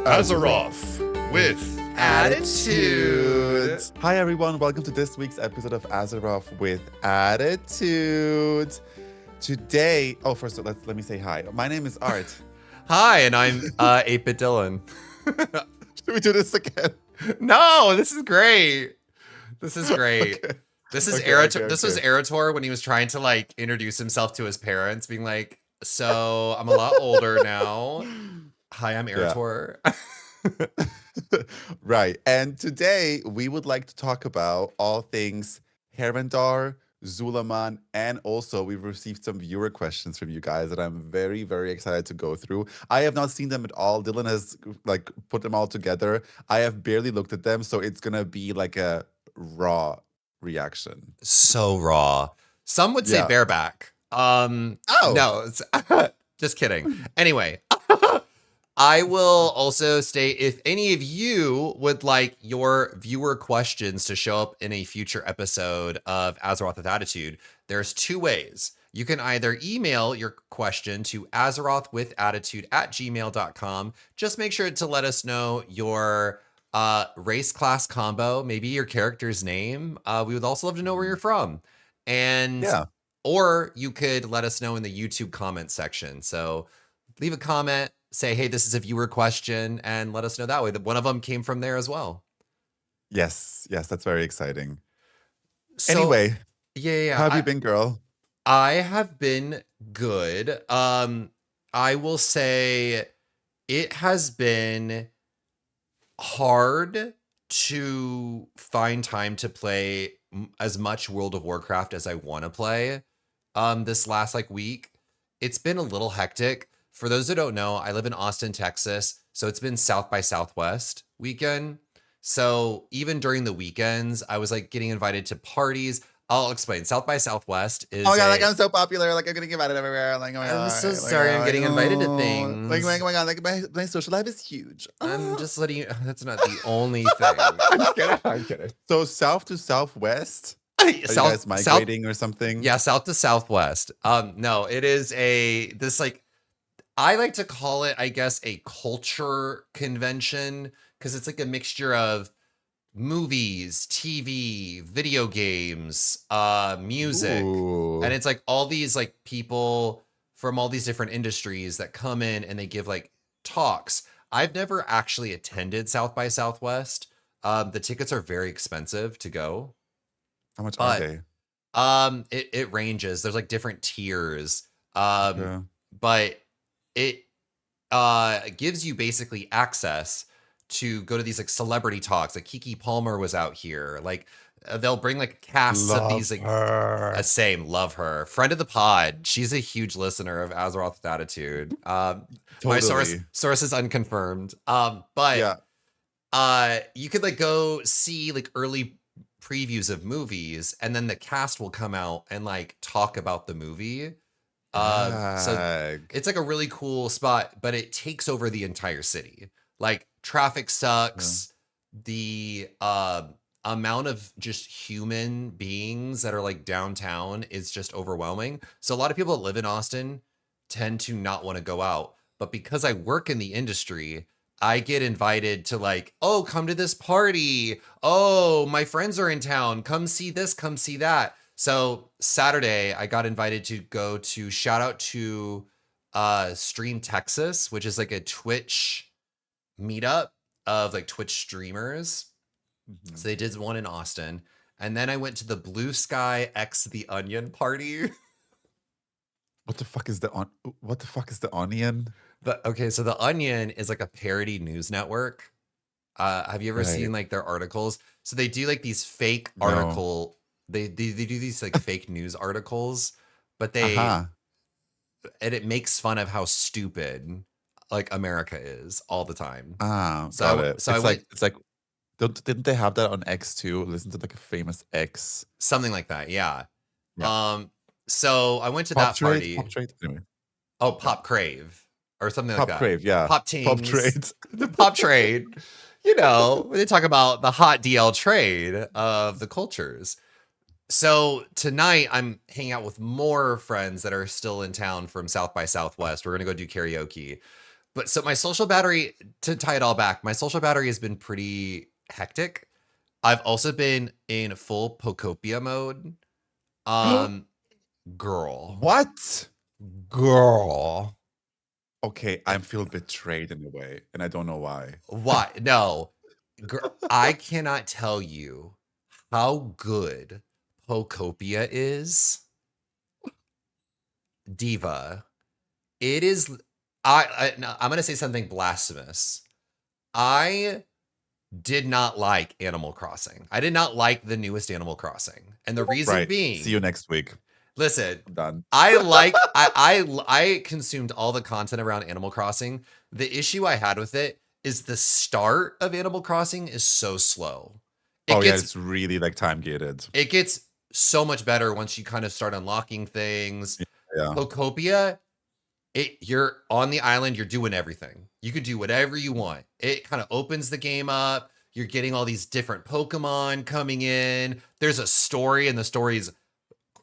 Azeroth with Attitude. Hi everyone, welcome to this week's episode of Azeroth with Attitude. Today, first of all, let me say hi. My name is Art. Hi, and I'm Ep11. Should we do this again? No, this is great. This is great. Okay. This is This was Arator when he was trying to like introduce himself to his parents, being like, "So I'm a lot older now. Hi, I'm Arator." Right, and today we would like to talk about all things Harandar, Zul'Aman, and also we've received some viewer questions from you guys that I'm very, very excited to go through. I have not seen them at all. Dylan has like put them all together. I have barely looked at them, so it's gonna be like a raw reaction. So raw. Some would say bareback. No, it's, just kidding. Anyway, I will also state if any of you would like your viewer questions to show up in a future episode of Azeroth with Attitude, there's two ways. You can either email your question to azerothwithattitude@gmail.com. Just make sure to let us know your race class combo, maybe your character's name. We would also love to know where you're from. And or you could let us know in the YouTube comment section. So leave a comment, say, hey, this is a viewer question, and let us know that way. That one of them came from there as well. Yes, that's very exciting. So, anyway, yeah. How have you been, girl? I have been good. I will say it has been hard to find time to play as much World of Warcraft as I want to play. This last week, it's been a little hectic. For those who don't know, I live in Austin, Texas, so it's been South by Southwest weekend. So even during the weekends, I was getting invited to parties. I'll explain. South by Southwest is oh my god, I'm so popular. I'm getting invited everywhere. I'm so sorry. I'm getting invited to things. Oh my god, my social life is huge. I'm just letting you. That's not the only thing. I'm kidding. So south to southwest. Are you guys migrating or something? Yeah, south to southwest. No, it is this I like to call it, I guess, a culture convention because it's like a mixture of movies, TV, video games, music. Ooh. And it's all these people from all these different industries that come in and they give talks. I've never actually attended South by Southwest. The tickets are very expensive to go. How much are they? It ranges. There's different tiers. But it gives you basically access to go to these celebrity talks. Kiki Palmer was out here. They'll bring casts of these same love her friend of the pod. She's a huge listener of Azeroth with Attitude. Totally. My source is unconfirmed. But you could go see early previews of movies, and then the cast will come out and talk about the movie. So it's a really cool spot, but it takes over the entire city. Traffic sucks. The amount of just human beings that are downtown is just overwhelming. So a lot of people that live in Austin tend to not want to go out. But because I work in the industry, I get invited to oh, come to this party. Oh, my friends are in town. Come see this, come see that. So Saturday, I got invited to go to shout out to Stream Texas, which is a Twitch meetup of Twitch streamers. Mm-hmm. So they did one in Austin. And then I went to the Blue Sky X The Onion party. What the fuck is the Onion? So The Onion is a parody news network. Have you ever seen their articles? So they do these fake article. They do these fake news articles, but and it makes fun of how stupid America is all the time. Got it. So didn't they have that on X too? Listen to a famous X. Something like that, yeah. So I went to that party. Pop Trade? Anyway. Oh, Pop Crave or something like that. Pop Crave, yeah. Pop Teams. Pop Trades. The Pop Trade. They talk about the hot DL trade of the cultures. So tonight I'm hanging out with more friends that are still in town from South by Southwest. We're going to go do karaoke. But so my social battery, to tie it all back, my social battery has been pretty hectic. I've also been in full Pokopia mode. Girl. What? Girl. Okay, I feel betrayed in a way, and I don't know why. Why? No. I cannot tell you how good Pokopia is. Diva. It is. I'm going to say something blasphemous. I did not like Animal Crossing. I did not like the newest Animal Crossing. And the reason being, see you next week. Listen, I'm done. I consumed all the content around Animal Crossing. The issue I had with it is the start of Animal Crossing is so slow. It's really like time gated. It gets so much better once you kind of start unlocking things. Yeah. Pokopia, you're on the island, you're doing everything. You can do whatever you want. It kind of opens the game up. You're getting all these different Pokemon coming in. There's a story, and the story is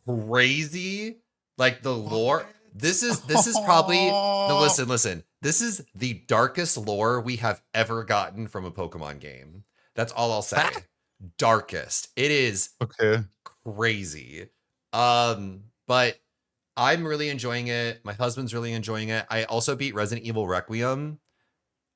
crazy. Like the lore. This is probably no, listen. This is the darkest lore we have ever gotten from a Pokemon game. That's all I'll say. Darkest. It is crazy. But I'm really enjoying it. My husband's really enjoying it. I also beat Resident Evil Requiem.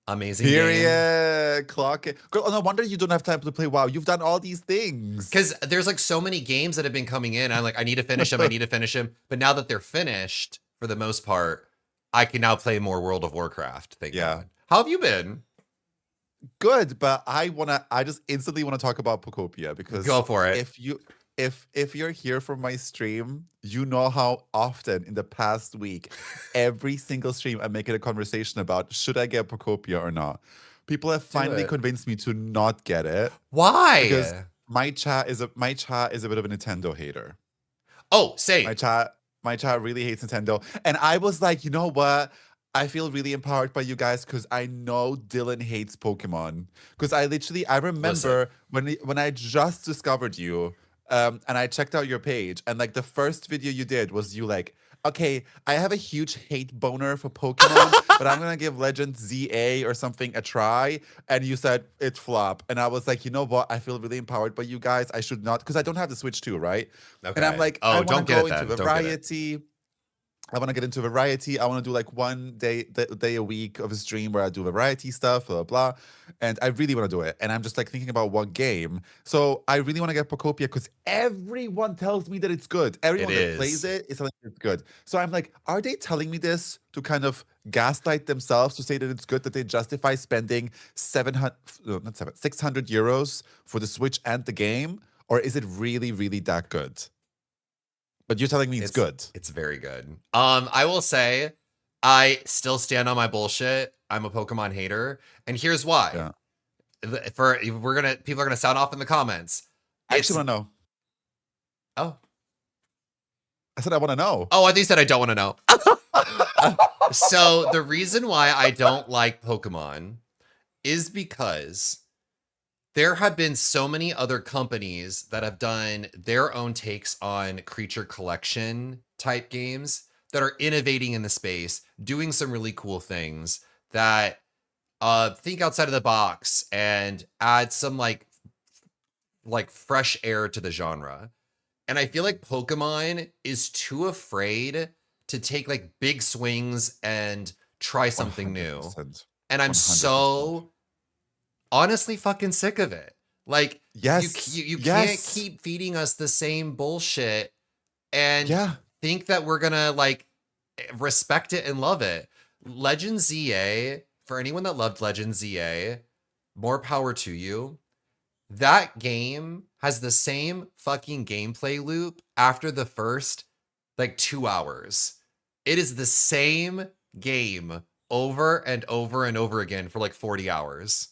Amazing game. Clock it. Girl, no wonder you don't have time to play WoW. You've done all these things. Because there's like so many games that have been coming in. I'm like, I need to finish them. I need to finish them. But now that they're finished, for the most part, I can now play more World of Warcraft. Thank God. How have you been? Good, but I just instantly want to talk about Pokopia because go for it. If you're here from my stream, you know how often in the past week, every single stream, I'm making a conversation about should I get Pokopia or not. People have finally convinced me to not get it. Why? Because my chat is a bit of a Nintendo hater. Oh, say my chat really hates Nintendo, and I was like, you know what? I feel really empowered by you guys because I know Dylan hates Pokemon. Because I remember when I just discovered you. And I checked out your page, and like the first video you did was you like, okay, I have a huge hate boner for Pokemon, but I'm gonna give Legend ZA or something a try. And you said it flop, and I was like, you know what? I feel really empowered by you guys. I should not, because I don't have the Switch too, right? Okay. And I'm like, I want to go into variety. I want to get into variety. I want to do like one day a week of a stream where I do variety stuff, blah, blah, blah. And I really want to do it. And I'm just like thinking about what game. So I really want to get Pokopia because everyone tells me that it's good. Everyone that plays it is telling me it's good. So I'm like, are they telling me this to kind of gaslight themselves to say that it's good, that they justify spending 600 euros for the Switch and the game? Or is it really, really that good? But you're telling me it's good. It's very good. I will say, I still stand on my bullshit. I'm a Pokemon hater, and here's why. Yeah. People are gonna sound off in the comments. I actually want to know. Oh, I said I want to know. Oh, I think you said I don't want to know. So the reason why I don't like Pokemon is because there have been so many other companies that have done their own takes on creature collection type games that are innovating in the space, doing some really cool things that think outside of the box and add some like fresh air to the genre. And I feel like Pokemon is too afraid to take like big swings and try something 100%. New. And I'm 100%. So honestly fucking sick of it. Like, you can't keep feeding us the same bullshit and think that we're gonna like respect it and love it. Legend ZA, for anyone that loved Legend ZA, more power to you. That game has the same fucking gameplay loop after the first like 2 hours. It is the same game over and over and over again for like 40 hours.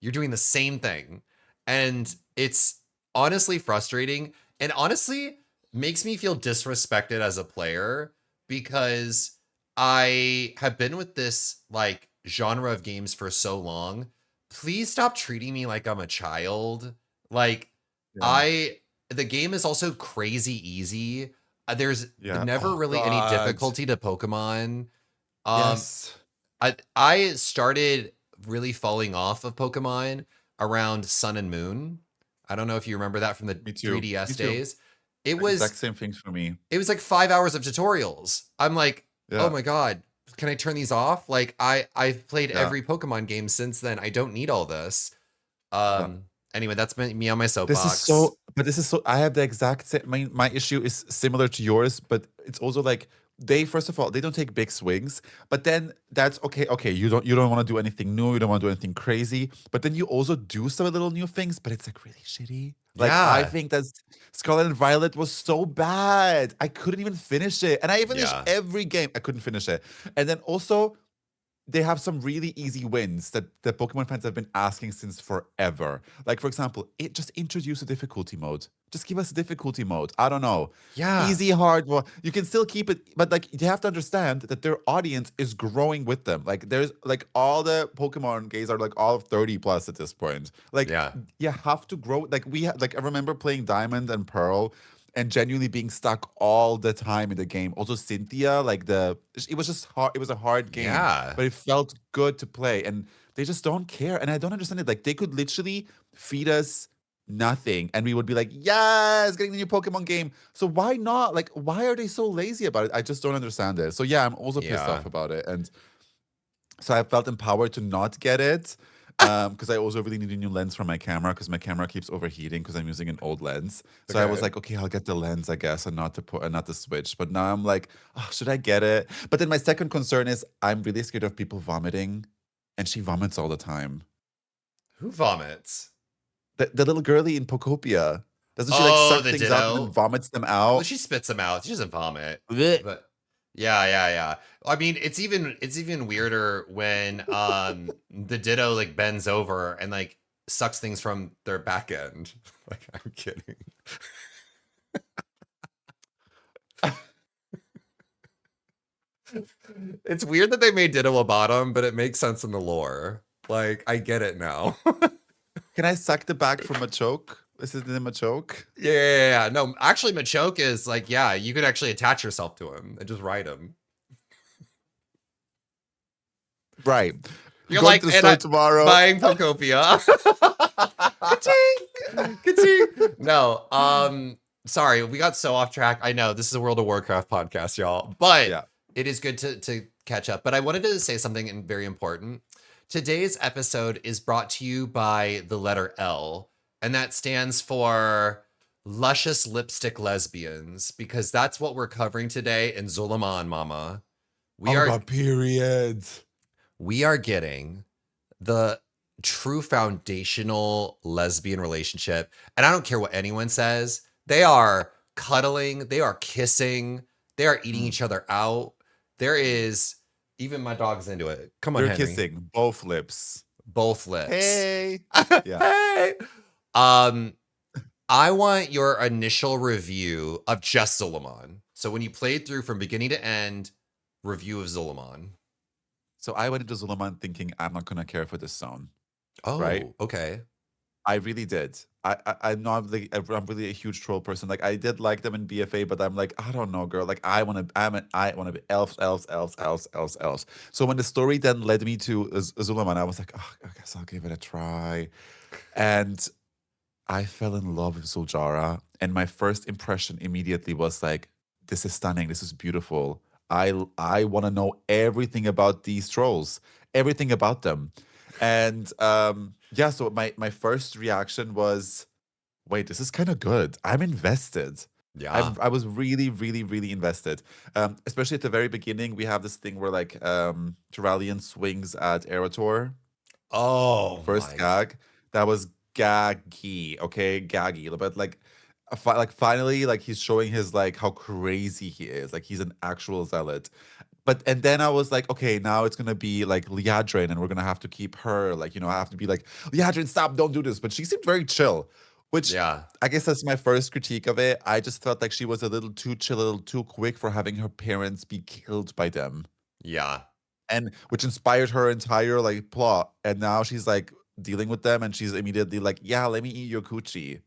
You're doing the same thing. And it's honestly frustrating and honestly makes me feel disrespected as a player because I have been with this like genre of games for so long. Please stop treating me like I'm a child. Like the game is also crazy easy. There's never really any difficulty to Pokemon. I started really falling off of Pokemon around Sun and Moon. I don't know if you remember that from the Me too. 3DS Me too. days. It Exact was same things for me. it was like 5 hours of tutorials. I'm like, oh Yeah. my god, can I turn these off? Like I've played Yeah. every Pokemon game since then. I don't need all this. Yeah. Anyway, that's me on my This soapbox. is so, I have the exact same, my issue is similar to yours, but it's also like, first of all, they don't take big swings, but then that's okay, you don't want to do anything new, you don't want to do anything crazy, but then you also do some little new things, but it's like really shitty. Like, I Yeah. think that Scarlet and Violet was so bad. I couldn't even finish it. And I finished Yeah. every game. I couldn't finish it. And then also, they have some really easy wins that the Pokemon fans have been asking since forever. Like, for example, just introduce a difficulty mode. Just give us a difficulty mode. I don't know. Yeah. Easy, hard. Well, you can still keep it, but like you have to understand that their audience is growing with them. Like, there's like all the Pokemon games are like all 30 plus at this point. Like, Yeah. you have to grow. Like, I remember playing Diamond and Pearl and genuinely being stuck all the time in the game. Also, Cynthia, it was just hard. It was a hard game, Yeah. but it felt good to play. And they just don't care. And I don't understand it. Like, they could literally feed us nothing, and we would be like, yes, getting the new Pokemon game. So why not? Like, why are they so lazy about it? I just don't understand it. So yeah, I'm also pissed Yeah. off about it. And so I felt empowered to not get it. Because I also really need a new lens for my camera because my camera keeps overheating because I'm using an old lens. So I was Okay. like, okay, I'll get the lens, I guess, and not the Switch. But now I'm like, oh, should I get it? But then my second concern is I'm really scared of people vomiting, and she vomits all the time. Who vomits? The little girlie in Pokopia, doesn't she Oh, suck the things up and then Ditto? vomits them Well, out? she spits them out. She doesn't vomit. Blech. But yeah. I mean, it's even weirder when the Ditto like bends over and like sucks things from their back end. Like, I'm kidding. It's weird that they made Ditto a bottom, but it makes sense in the lore. Like, I get it now. Can I suck the back from a choke? Is it in a choke? Yeah. No, actually, Machoke is like, yeah, you could actually attach yourself to him and just ride him. Right. You're Going like, to the and store tomorrow. buying Pokopia. Ka-ching! Ka-ching! No, sorry, we got so off track. I know this is a World of Warcraft podcast, y'all, but Yeah. it is good to catch up. But I wanted to say something very important. Today's episode is brought to you by the letter L, and that stands for luscious lipstick lesbians, because that's what we're covering today in Zul'Aman, mama. Oh my God, period. We are getting the true foundational lesbian relationship. And I don't care what anyone says. They are cuddling. They are kissing. They are eating each other out. There is, even my dog's into it. Come on, They're Henry. kissing both lips. Both lips. Hey. Yeah. Hey. I want your initial review of just Zul'Aman. So when you played through from beginning to end, review of Zul'Aman. So I went into Zul'Aman thinking I'm not gonna care for this zone. Oh, right? Okay. I really did. I'm not like I'm really a huge troll person. Like, I did like them in BFA, but I'm like, I don't know, girl. Like, I want to be elves. So when the story then led me to Zul'Aman, I was like, oh, I guess I'll give it a try. And I fell in love with Zul'Jara, and my first impression immediately was like, this is stunning. This is beautiful. I want to know everything about these trolls, everything about them. And yeah, so my first reaction was, wait, this is kind of good. I'm invested. Yeah. I was really, really, really invested. Especially at the very beginning, we have this thing where like Turalian swings at Eretor. Oh, First my. gag. That was gaggy, okay? Gaggy. But like finally, like he's showing his like how crazy he is. Like he's an actual zealot. And then I was like, okay, now it's gonna be like Liadrin, and we're gonna have to keep her. Like, you know, I have to be like, Liadrin, stop, don't do this. But she seemed very chill, which Yeah. I guess that's my first critique of it. I just felt like she was a little too chill, a little too quick for having her parents be killed by them. Yeah. And which inspired her entire like plot. And now she's like dealing with them, and she's immediately like, yeah, let me eat your coochie.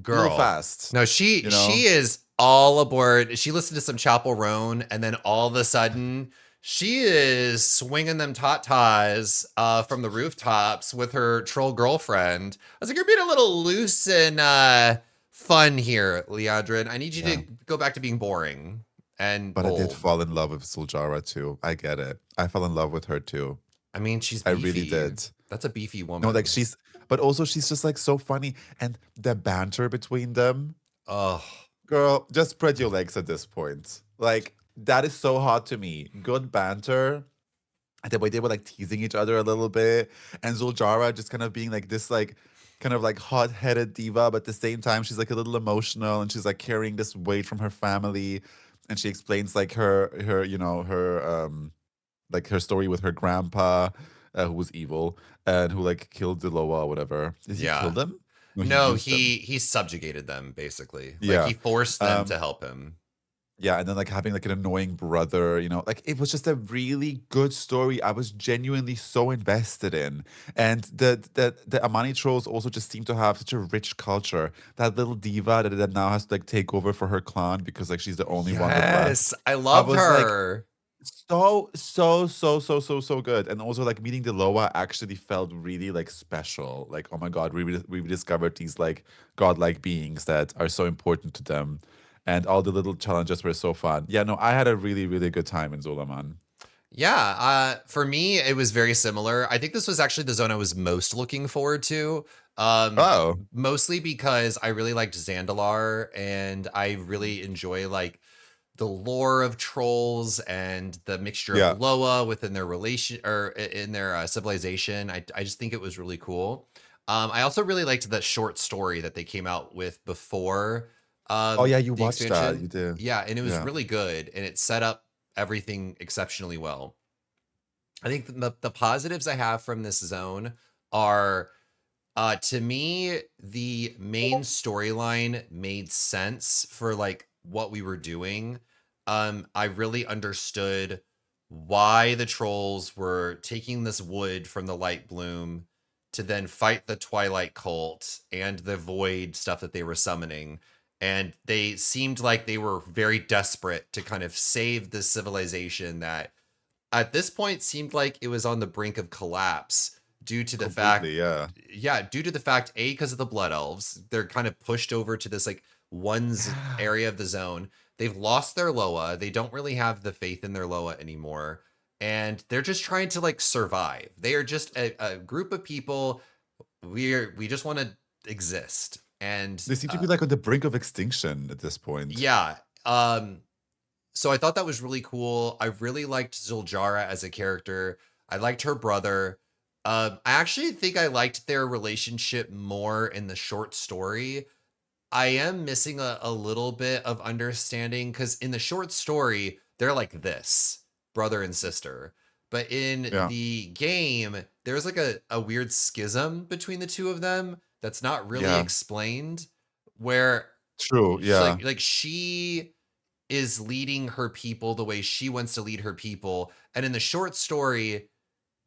Girl. A little fast. No, she you know? is all aboard. She listened to some Chapel Roan, and then all of a sudden She is swinging them tatas from the rooftops with her troll girlfriend. I was like, you're being a little loose and fun here, Leandrin. I need you to go back to being boring and But I did bold. fall in love with Zul'Jara too. I get it. I fell in love with her too. I mean, she's I beefy. really did. That's a beefy woman. No, like but also she's just like so funny. And the banter between them. Oh, girl, just spread your legs at this point. Like, that is so hot to me. Good banter. And the way they were like teasing each other a little bit. And Zul'Jara just kind of being like this, like, kind of like hot-headed diva, but at the same time, she's like a little emotional and she's like carrying this weight from her family. And she explains like her, like her story with her grandpa, who was evil and who like killed Deloa or whatever. Did he kill them? No, used them. he subjugated them basically. Yeah. Like he forced them to help him. Yeah, and then like having like an annoying brother, like it was just a really good story. I was genuinely so invested in. And the Amani trolls also just seem to have such a rich culture. That little diva that now has to like take over for her clan because like she's the only one that left. Yes, I love her. So good. And also like meeting Deloa actually felt really like special. Like, oh my god, we discovered these like godlike beings that are so important to them. And all the little challenges were so fun. Yeah, no, I had a really, really good time in Zul'Aman. Yeah, for me, it was very similar. I think this was actually the zone I was most looking forward to. Mostly because I really liked Zandalar, and I really enjoy like the lore of trolls and the mixture of Loa within their relation or in their civilization. I just think it was really cool. I also really liked the short story that they came out with before. Oh yeah, you watched expansion. that. You did. Yeah, and it was really good, and it set up everything exceptionally well. I think the positives I have from this zone are, to me, the main storyline made sense for like what we were doing. I really understood why the trolls were taking this wood from the light bloom to then fight the Twilight cult and the void stuff that they were summoning. And they seemed like they were very desperate to kind of save this civilization that at this point seemed like it was on the brink of collapse due to the fact, due to the fact, because of the Blood Elves, they're kind of pushed over to this like area of the zone. They've lost their Loa. They don't really have the faith in their Loa anymore. And they're just trying to like survive. They are just a group of people. We just want to exist. And they seem to be like on the brink of extinction at this point. Yeah. So I thought that was really cool. I really liked Zul'Jara as a character. I liked her brother. I actually think I liked their relationship more in the short story. I am missing a little bit of understanding because in the short story, they're like this, brother and sister. But in the game, there's like a weird schism between the two of them that's not really explained. Where like she is leading her people the way she wants to lead her people. And in the short story,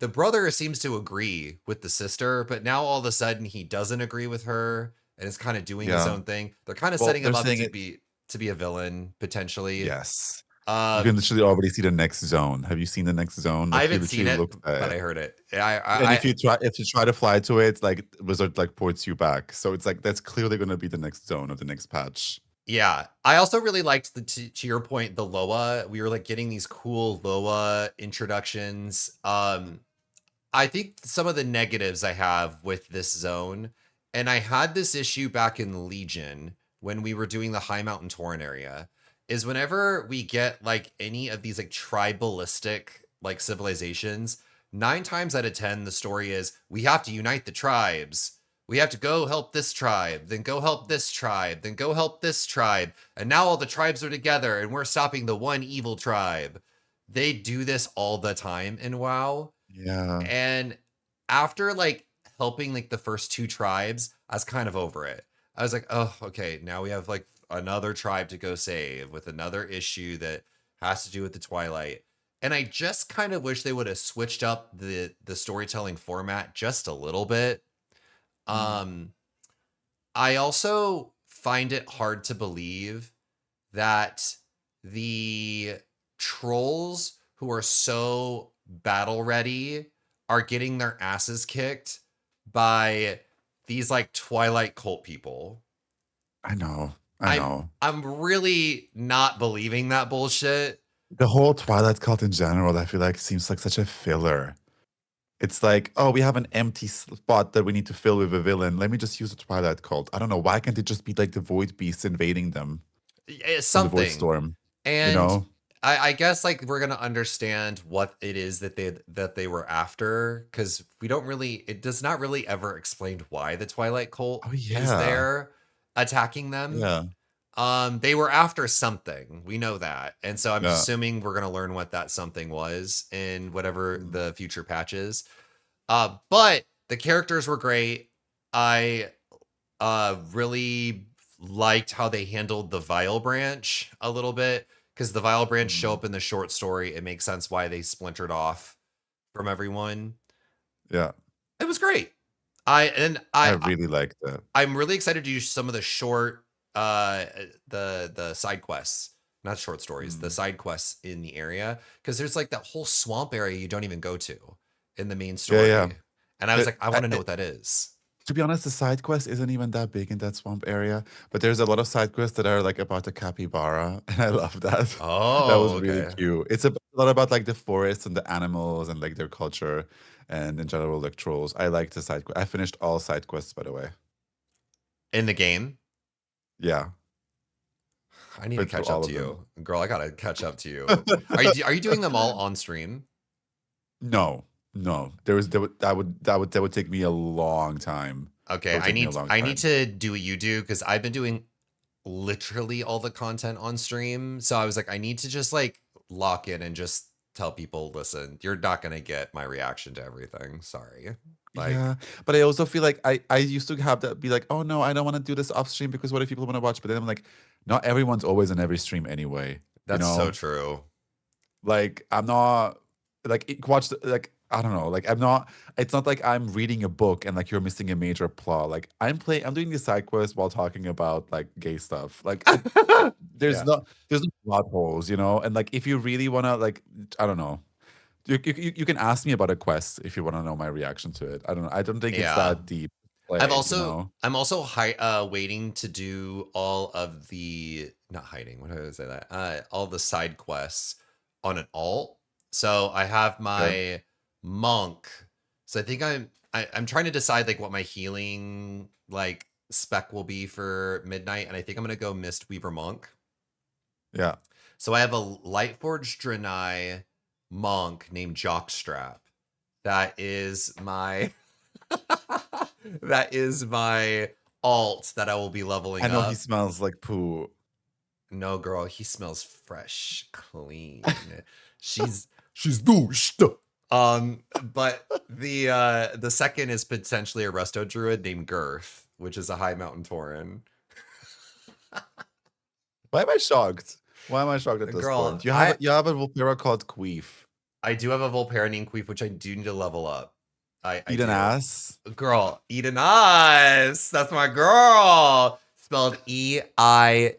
the brother seems to agree with the sister, but now all of a sudden he doesn't agree with her and is kind of doing his own thing. They're kind of setting him up to be a villain, potentially. Yes. You can literally already see the next zone. Have you seen the next zone? Like, I haven't seen it, but I heard it. If you try to fly to it, like Wizard like ports you back. So it's like that's clearly going to be the next zone or the next patch. Yeah, I also really liked to your point, the Loa. We were like getting these cool Loa introductions. I think some of the negatives I have with this zone, and I had this issue back in Legion when we were doing the High Mountain Tauren area, is whenever we get like any of these like tribalistic like civilizations, 9 times out of 10 the story is we have to unite the tribes. We have to go help this tribe, then go help this tribe, then go help this tribe. And now all the tribes are together and we're stopping the one evil tribe. They do this all the time in WoW. Yeah. And after like helping like the first 2 tribes, I was kind of over it. I was like, oh, okay, now we have like another tribe to go save with another issue that has to do with the Twilight. And I just kind of wish they would have switched up the storytelling format just a little bit. I also find it hard to believe that the trolls who are so battle ready are getting their asses kicked by these like Twilight cult people. I know. I know. I'm really not believing that bullshit. The whole Twilight cult in general, I feel like seems like such a filler. It's like, oh, we have an empty spot that we need to fill with a villain. Let me just use a Twilight cult. I don't know. Why can't it just be like the Void Beasts invading them? It's In the Void something. Storm. And you know? I guess like we're gonna understand what it is that they were after, because we don't really, it does not really ever explain why the Twilight cult Oh is yeah. there attacking them. Yeah. They were after something. We know that. And so I'm Yeah. assuming we're gonna learn what that something was in whatever the future patches. But the characters were great. I really liked how they handled the Vile Branch a little bit, because the Vile Branch show up in the short story. It makes sense why they splintered off from everyone. Yeah. It was great. I really liked that. I'm really excited to do some of the short the side quests, not short stories, the side quests in the area, because there's like that whole swamp area you don't even go to in the main story. Yeah. And I was like, I want to know what that is. To be honest, the side quest isn't even that big in that swamp area, but there's a lot of side quests that are like about the capybara, and I love that. Oh, that was really cute. It's a lot about like the forest and the animals and like their culture, and in general like trolls. I like the side quest. I finished all side quests, by the way. In the game? Yeah. I need to catch up to you, girl. I gotta catch up to you. Are you doing them all on stream? No. That would take me a long time. Okay, I need to do what you do, because I've been doing literally all the content on stream. So I was like, I need to just like lock in and just tell people, listen, you're not gonna get my reaction to everything. Sorry. Like, yeah, but I also feel like I used to have that be like, oh no, I don't want to do this off stream because what if people want to watch? But then I'm like, not everyone's always on every stream anyway. That's so true. Like I'm not like watch like I don't know, like I'm not. It's not like I'm reading a book and like you're missing a major plot. Like I'm doing the side quest while talking about like gay stuff. Like there's no plot holes, and like if you really wanna like I don't know. You can ask me about a quest if you want to know my reaction to it. I don't know. I don't think it's that deep. I'm also waiting to do all of the not hiding. What did I say that? All the side quests on an alt. So I have my monk. So I think I'm trying to decide like what my healing like spec will be for midnight, and I think I'm gonna go Mistweaver monk. Yeah. So I have a Lightforged Draenei monk named Jockstrap. That is my alt that I will be leveling up. I know he smells like poo. No, girl, he smells fresh, clean. she's douched. But the second is potentially a Resto Druid named Girth, which is a High Mountain Tauren. Why am I shocked? Why am I shocked at this point? You have a Volpera called Queef. I do have a Volpera named Queef, which I do need to level up. Eat an ass? Girl, eat an ass. That's my girl. Spelled Eidenas.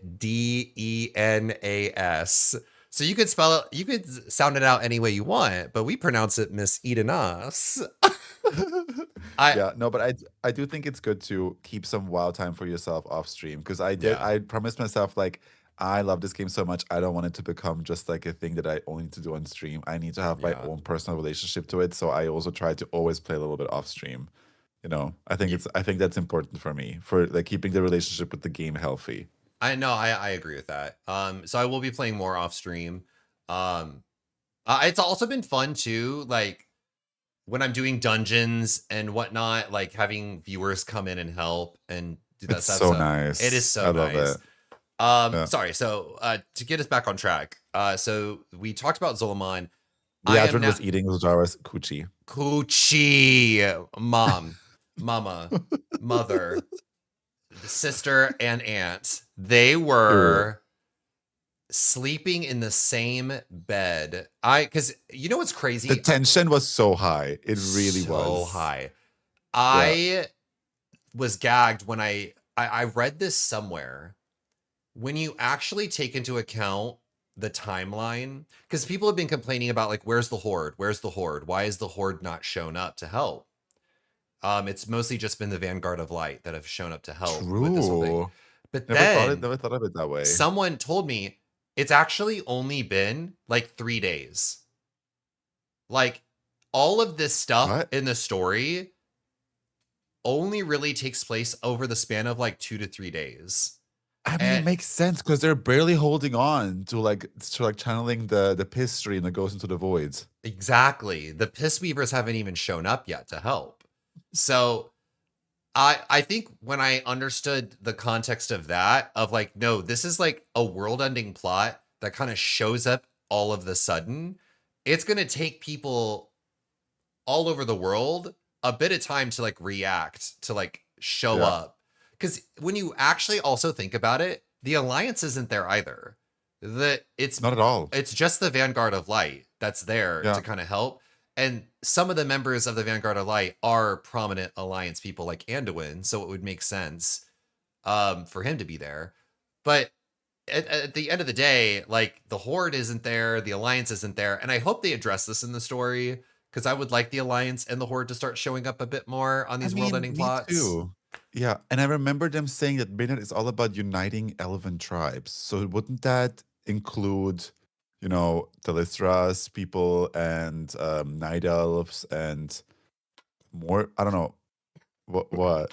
So you could spell it, you could sound it out any way you want, but we pronounce it Miss Edenas. But I do think it's good to keep some wild time for yourself off stream, because I promised myself like I love this game so much. I don't want it to become just like a thing that I only need to do on stream. I need to have my own personal relationship to it. So I also try to always play a little bit off stream. I think that's important for me, for like keeping the relationship with the game healthy. I know, I agree with that. So I will be playing more off stream. It's also been fun too, like when I'm doing dungeons and whatnot, like having viewers come in and help and do that stuff. It's so nice. It is so nice. Love it. Sorry. So to get us back on track, so we talked about Zul'Aman. Adrian was eating Zul'Jara's coochie. Coochie, mama, mother, sister, and aunt. They were sleeping in the same bed. Because you know what's crazy? The tension was so high. It really was so high. I was gagged when I read this somewhere. When you actually take into account the timeline, because people have been complaining about like, where's the Horde? Where's the Horde? Why is the Horde not shown up to help? It's mostly just been the Vanguard of Light that have shown up to help with this whole thing. True. But Never then thought of it that way. someone told me it's actually only been like 3 days. Like all of this stuff in the story only really takes place over the span of like 2 to 3 days. I mean, it makes sense because they're barely holding on to like channeling the piss stream that goes into the voids. Exactly. The Piss Weavers haven't even shown up yet to help. So I think when I understood the context of that, of like, no, this is like a world-ending plot that kind of shows up all of the sudden, it's going to take people all over the world a bit of time to like react, to like show up. Because when you actually also think about it, the Alliance isn't there either. It's not at all. It's just the Vanguard of Light that's there to kind of help. And some of the members of the Vanguard of Light are prominent Alliance people like Anduin, so it would make sense for him to be there. But at the end of the day, like the Horde isn't there, the Alliance isn't there, and I hope they address this in the story, because I would like the Alliance and the Horde to start showing up a bit more on these world-ending plots. Too. Yeah, and I remember them saying that Midnight is all about uniting elven tribes. So wouldn't that include, you know, Thalithra's people and night elves and more? I don't know. What?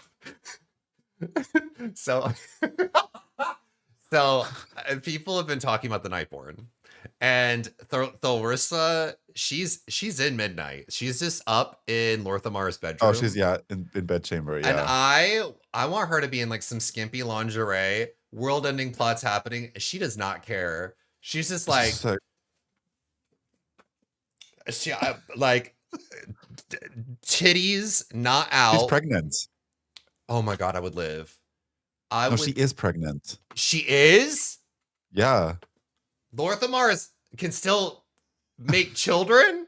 So people have been talking about the Nightborn, and Thorissa, she's in Midnight. She's just up in Lorthamar's bedroom. Oh, she's in bedchamber. Yeah, and I want her to be in like some skimpy lingerie. World-ending plots happening. She does not care. She's just like, she like titties not out. She's pregnant. Oh my god, I would live. She is pregnant. She is? Yeah. Lorthamar can still make children?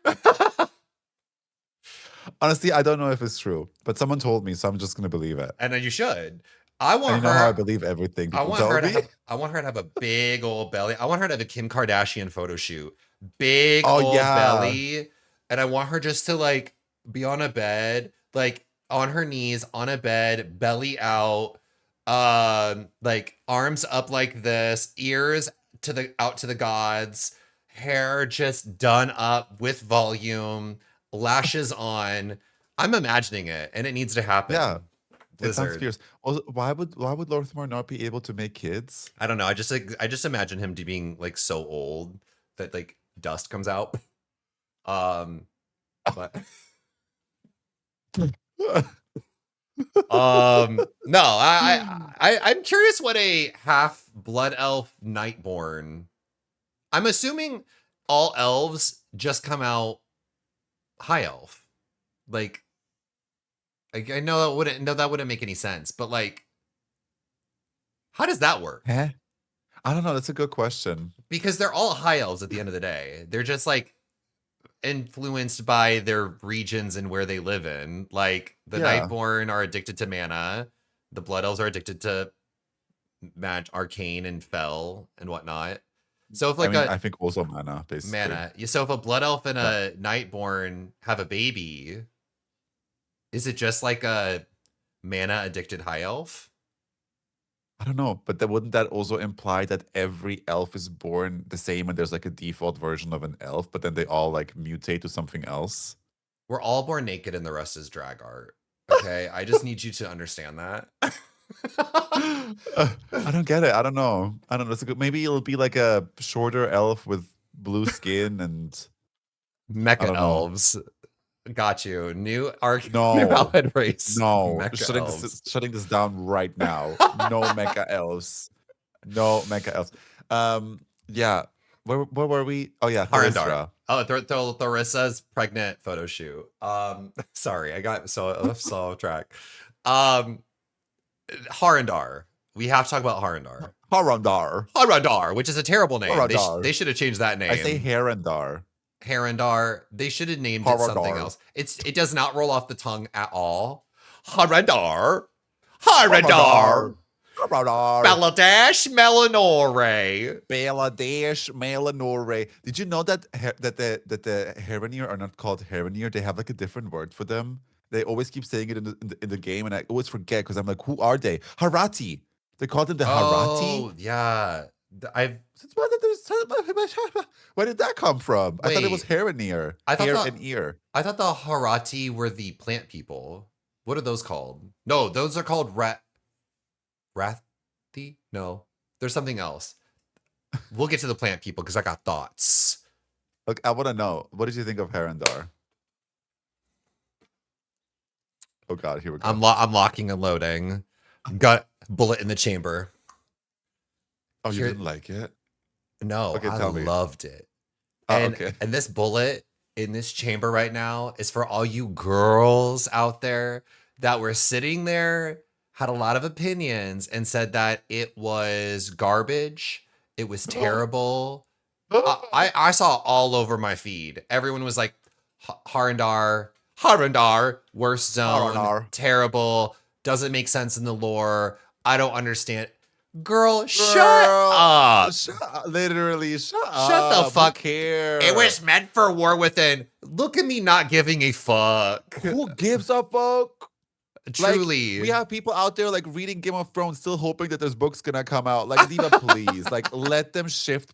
Honestly, I don't know if it's true, but someone told me, so I'm just gonna believe it. And you should. I want her. You know how I believe everything. I want her to have a big old belly. I want her to have a Kim Kardashian photo shoot. Big old belly. And I want her just to like be on a bed, like on her knees, on a bed, belly out, like arms up like this, ears out to the gods, hair just done up with volume, lashes on. I'm imagining it, and it needs to happen. Yeah. It sounds fierce. Also, why would Lorthamar not be able to make kids? I don't know. I just imagine him to being like so old that like dust comes out. But no, I'm curious what a half blood elf Nightborn. I'm assuming all elves just come out high elf. Like I know that wouldn't make any sense, but like, how does that work? I don't know. That's a good question. Because they're all high elves at the end of the day. They're just like influenced by their regions and where they live in. Like the Nightborn are addicted to mana. The Blood Elves are addicted to arcane and fel and whatnot. So if like I think also mana, basically. Mana. So if a Blood Elf and a Nightborn have a baby, is it just like a mana addicted high elf? I don't know, but wouldn't that also imply that every elf is born the same and there's like a default version of an elf, but then they all like mutate to something else? We're all born naked and the rest is drag art. Okay, I just need you to understand that. I don't get it. I don't know. Maybe it'll be like a shorter elf with blue skin and mecha elves. Got you. New allied race. No, shutting this down right now. No mecha elves. No mecha elves. Yeah. Where were we? Oh yeah, Harandar. Oh, Thorissa's pregnant photo shoot. Sorry, I got so off track. Harandar. We have to talk about Harandar. Harandar, which is a terrible name. They should have changed that name. I say Harandar. They should have named it something else. It does not roll off the tongue at all. Harandar. Harandar. Baladash Melanore. Baladash Melanore. Did you know that the Haranir are not called Haranir? They have like a different word for them. They always keep saying it in the game, and I always forget because I'm like, who are they? Harati. They called them the Harati. Oh, yeah. I've Since when where did that come from? I thought it was Wait. Haranir. I thought Hair the- and ear. I thought the Harati were the plant people. What are those called? No, those are called Rathi? No, there's something else. We'll get to the plant people because I got thoughts. Look, I want to know. What did you think of Harandar? Oh God, here we go. I'm locking and loading. Got bullet in the chamber. Oh, you Here- didn't like it? No, Okay, I tell me. loved it. Oh, And, okay. and this bullet in this chamber right now is for all you girls out there that were sitting there, had a lot of opinions, and said that it was garbage. It was terrible. I saw all over my feed. Everyone was like, Harandar, worst zone, Harandar. terrible, doesn't make sense in the lore. I don't understand. Girl, shut Girl, up. Literally, shut up. Shut the fuck. Who cares? It was meant for War Within. Look at me not giving a fuck. Who gives a fuck? Truly. Like, we have people out there like reading Game of Thrones, still hoping that there's books gonna come out. Like, Diva, please, like let them shift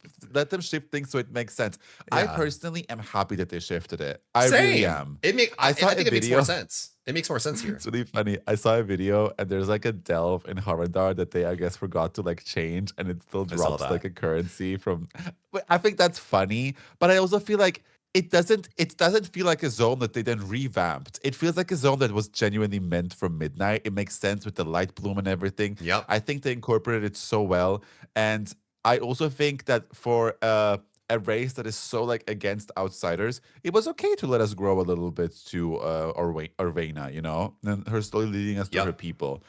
things so it makes sense. I Yeah. personally am happy that they shifted it. I Same. really am. I saw think a it makes more video. sense. It makes more sense here. It's really funny. I saw a video and there's like a delve in Harandar that they, I guess, forgot to like change, and it still I saw drops that. like a currency from. But I think that's funny, but I also feel like it doesn't feel like a zone that they then revamped. It feels like a zone that was genuinely meant for midnight. It makes sense with the light bloom and everything. Yep. I think they incorporated it so well, and I also think that for a race that is so like against outsiders, it was okay to let us grow a little bit to Orvena, you know, and her slowly leading us to Yep. her people.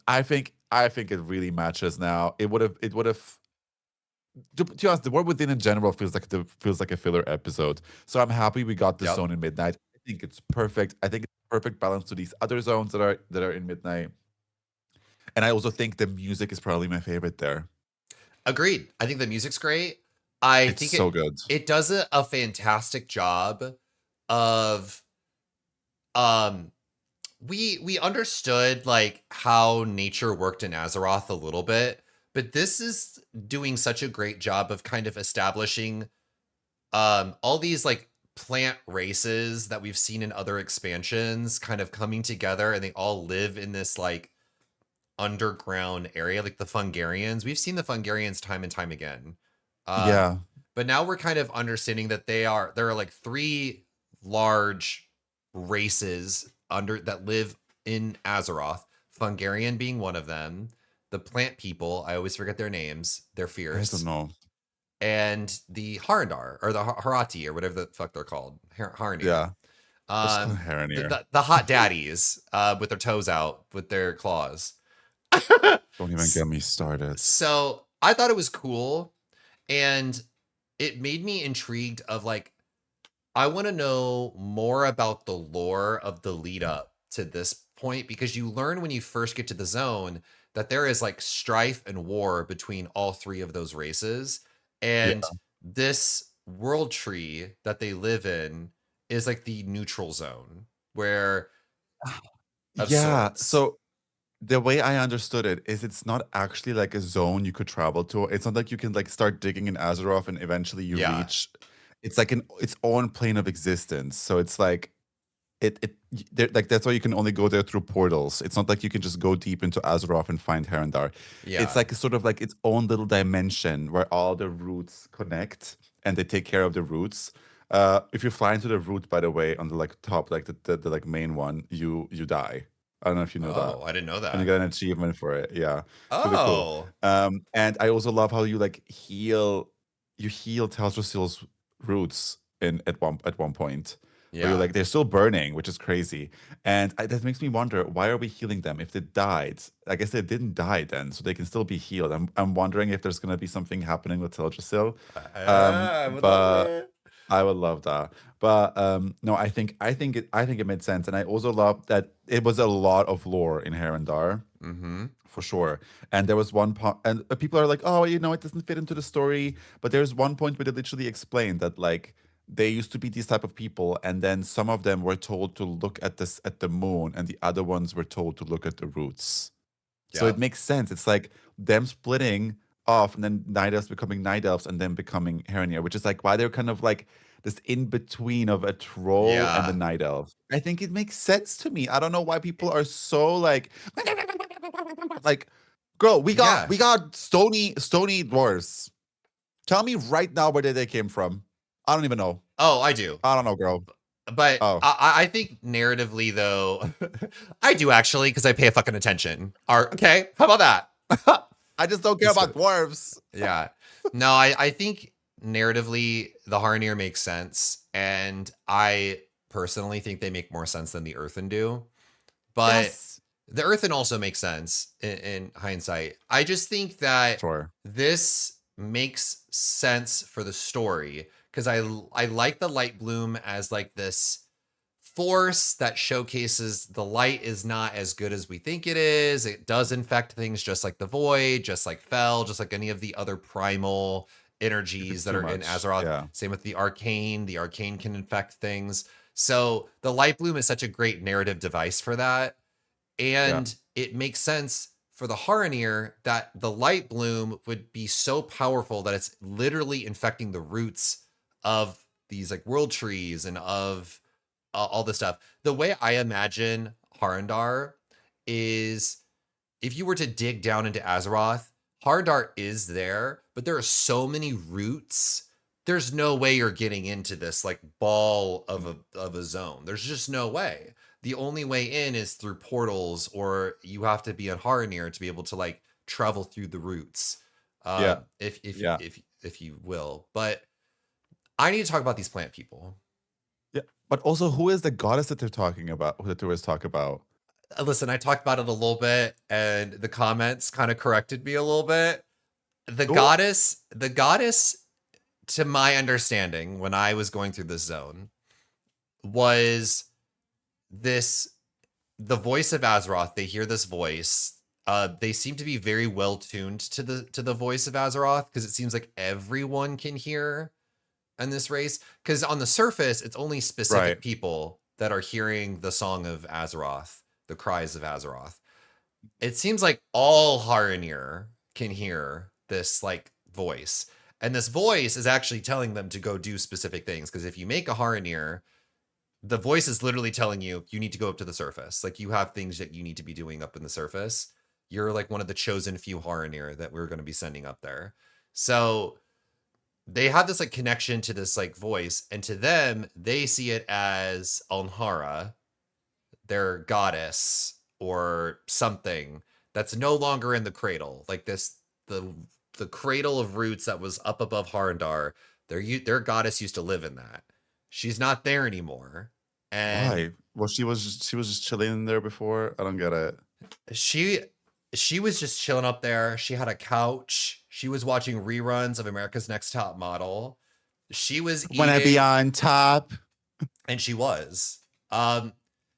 I think it really matches now. It would have. To be honest, the War Within in general feels like a filler episode. So I'm happy we got this Yep. zone in midnight. I think it's perfect. I think it's perfect balance to these other zones that are in midnight. And I also think the music is probably my favorite there. Agreed. I think the music's great. I It's think so good. it does a fantastic job of we understood like how nature worked in Azeroth a little bit, but this is doing such a great job of kind of establishing all these like plant races that we've seen in other expansions kind of coming together, and they all live in this like underground area, like the Fungarians. We've seen the Fungarians time and time again. Yeah. But now we're kind of understanding that there are like three large races that live in Azeroth. Fungarian being one of them. The plant people, I always forget their names. They're I fierce. don't know. And the Harandar or the Harati or whatever the fuck they're called. Haranir. Yeah. Let's call Haranir. The hot daddies with their toes out with their claws. Don't even get me started. So I thought it was cool, and it made me intrigued of like, I want to know more about the lore of the lead up to this point, because you learn when you first get to the zone that there is like strife and war between all three of those races. And this world tree that they live in is like the neutral zone where of sorts. So the way I understood it is it's not actually like a zone you could travel to. It's not like you can like start digging in Azeroth and eventually you reach. It's like its own plane of existence. So it's like like that's why you can only go there through portals. It's not like you can just go deep into Azeroth and find Harandar. Yeah. It's like sort of like its own little dimension where all the roots connect and they take care of the roots. If you fly into the root, by the way, on the like top, like the like main one, you die. I don't know if you know that. Oh, I didn't know that. And you get an achievement for it. Yeah. It's Oh. really cool. And I also love how you like heal Teldrassil's roots at one point. Where you're like, they're still burning, which is crazy. And that makes me wonder, why are we healing them? If they died, I guess they didn't die then, so they can still be healed. I'm wondering if there's going to be something happening with Teldrassil. I would love it. I would love that. But no, I think it made sense. And I also love that it was a lot of lore in Harandar. Mm-hmm. For sure. And there was one point, and people are like, oh, it doesn't fit into the story. But there's one point where they literally explained that, like, they used to be these type of people, and then some of them were told to look at the moon, and the other ones were told to look at the roots. So it Yep. makes sense. It's like them splitting off, and then night elves becoming night elves, and then becoming Haranir, which is like why they're kind of like this in between of a troll and the Yeah. night elf. I think it makes sense to me. I don't know why people are so like, girl, we Yeah. got stony dwarves. Tell me right now where they came from. I don't even know. Oh, I do. I don't know, girl. But Oh, I think narratively, though, I do actually, because I pay a fucking attention. Okay, how about that? I just don't care Just about dwarves. Yeah. No, I think narratively, the Haranir makes sense. And I personally think they make more sense than the Earthen do. But Yes. the Earthen also makes sense in hindsight. I just think that Sure. this makes sense for the story because I like the light bloom as like this force that showcases the light is not as good as we think it is. It does infect things just like the void, just like Fel, just like any of the other primal If energies it's that too are in much. Azeroth. Yeah. Same with the arcane. The arcane can infect things. So the light bloom is such a great narrative device for that. Yeah. And it makes sense for the Haranir that the light bloom would be so powerful that it's literally infecting the roots of these like world trees and of all this stuff. The way I imagine Harandar is if you were to dig down into Azeroth, Harandar is there, but there are so many roots. There's no way you're getting into this like ball of a zone. There's just no way. The only way in is through portals, or you have to be a Haranir to be able to like travel through the roots. Yeah. Yeah. If you will. But I need to talk about these plant people. Yeah. But also, who is the goddess that they're talking about? That tourists talk about? Listen, I talked about it a little bit, and the comments kind of corrected me a little bit. The Who? goddess, to my understanding, when I was going through this zone, was this the voice of Azeroth. They hear this voice. They seem to be very well tuned to the voice of Azeroth because it seems like everyone can hear in this race. Because on the surface, it's only specific Right. people that are hearing the song of Azeroth, the cries of Azeroth. It seems like all Haranir can hear this like voice. And this voice is actually telling them to go do specific things. Because if you make a Haranir, the voice is literally telling you need to go up to the surface. Like you have things that you need to be doing up in the surface. You're like one of the chosen few Haranir that we're going to be sending up there. So they have this like connection to this like voice, and to them, they see it as Alnhara, their goddess or something that's no longer in the cradle. Like this, the cradle of roots that was up above Harandar, their goddess used to live in that. She's not there anymore. And Why? Well, she was just chilling in there before. I don't get it. she was just chilling up there. She had a couch. She was watching reruns of America's Next Top Model. She was Wanna be eating, on top? and she was.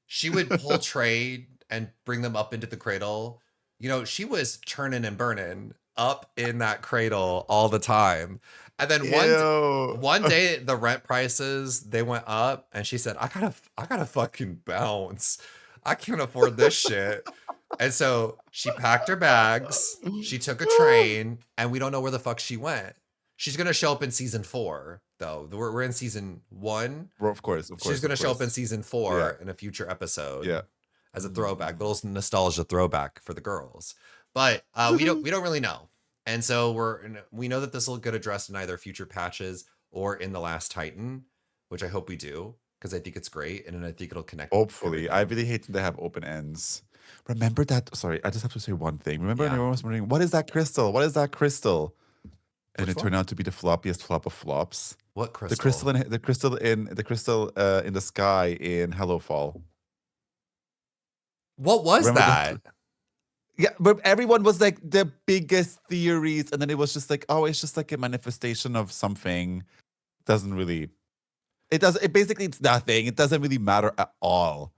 She would pull trade and bring them up into the cradle. You know, she was turning and burning up in that cradle all the time. And then Ew. one day the rent prices they went up, and she said, I gotta fucking bounce. I can't afford this shit. And so she packed her bags, she took a train, and we don't know where the fuck she went. She's gonna show up in season 4, though. We're in season 1. Well, of course. She's gonna show up in course. season 4 Yeah. in a future episode. Yeah. As a throwback, little nostalgia throwback for the girls. But we don't really know. And so we know that this will get addressed in either future patches or in the Last Titan, which I hope we do, because I think it's great and I think it'll connect. Hopefully. I really hate that they have open ends. Remember that? Sorry, I just have to say one thing. Remember, Yeah. everyone was wondering, what is that crystal? What is that crystal? And Which it turned out to be the floppiest flop of flops. What crystal? The crystal in the sky in Hallowfall. What was Remember that? Yeah, but everyone was like the biggest theories, and then it was just like, oh, it's just like a manifestation of something. Doesn't really It's nothing. It doesn't really matter at all.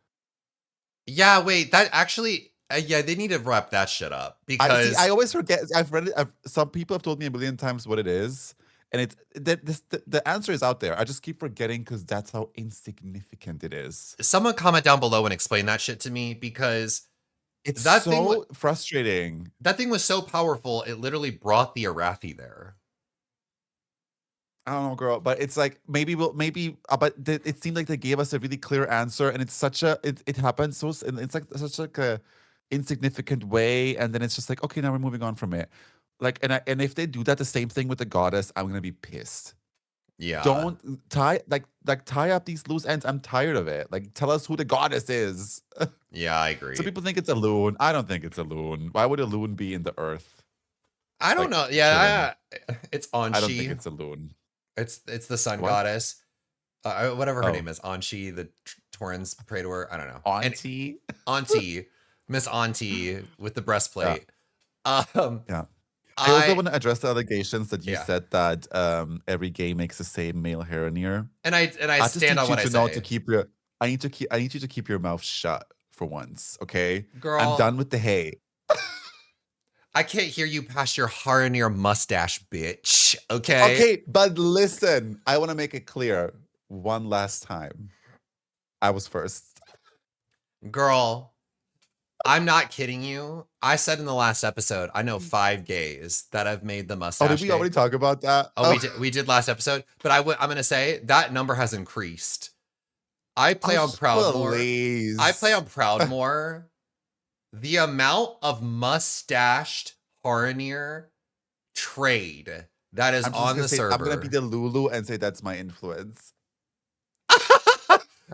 Yeah, wait, that actually, yeah, they need to wrap that shit up because I always forget. I've read it. Some people have told me a million times what it is, and the answer is out there. I just keep forgetting because that's how insignificant it is. someone comment down below and explain that shit to me because It's that so frustrating. That thing was so powerful, it literally brought the Arathi there. I don't know, girl, but it's like maybe it seemed like they gave us a really clear answer, and it's such a it happens so and it's like such like a insignificant way, and then it's just like, okay, now we're moving on from it. Like, and if they do that the same thing with the goddess, I'm gonna be pissed. Yeah. Don't tie tie up these loose ends. I'm tired of it. Like, tell us who the goddess is. Yeah, I agree. Some people think it's a loon. I don't think it's a loon. Why would a loon be in the earth? I don't know. Yeah, it's Anshi. I don't think it's a loon. It's the sun goddess. Whatever her name is. Anshi, the Torrens pray to her. I don't know. Auntie. Miss Auntie with the breastplate. Yeah. I also want to address the allegations that you said that every gay makes the same male Haranir. And I stand on what I say. I need you to keep your mouth shut for once, okay? Girl, I'm done with the hate. I can't hear you past your Haranir mustache, bitch. Okay. Okay, but listen, I want to make it clear one last time. I was first. Girl, I'm not kidding you. I said in the last episode, I know 5 gays that have made the mustache. Oh, did we already talk about that? Oh, we did last episode. But I'm going to say that number has increased. I play on Proudmoore. I play on Proudmoore. The amount of mustached Haranir trade that is on the server. I'm going to be the Lulu and say that's my influence.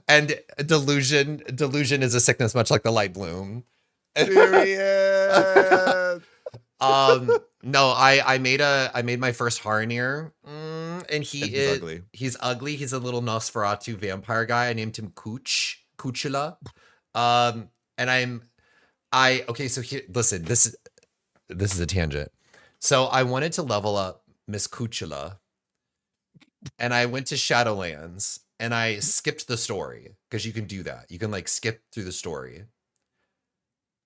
And delusion is a sickness much like the light bloom. Period. No, I made my first Haranir, and he's ugly. He's ugly. He's a little Nosferatu vampire guy. I named him Kuchula. And okay, so here, listen, this is a tangent. So I wanted to level up Miss Kuchula, and I went to Shadowlands, and I skipped the story, because you can do that. You can, like, skip through the story.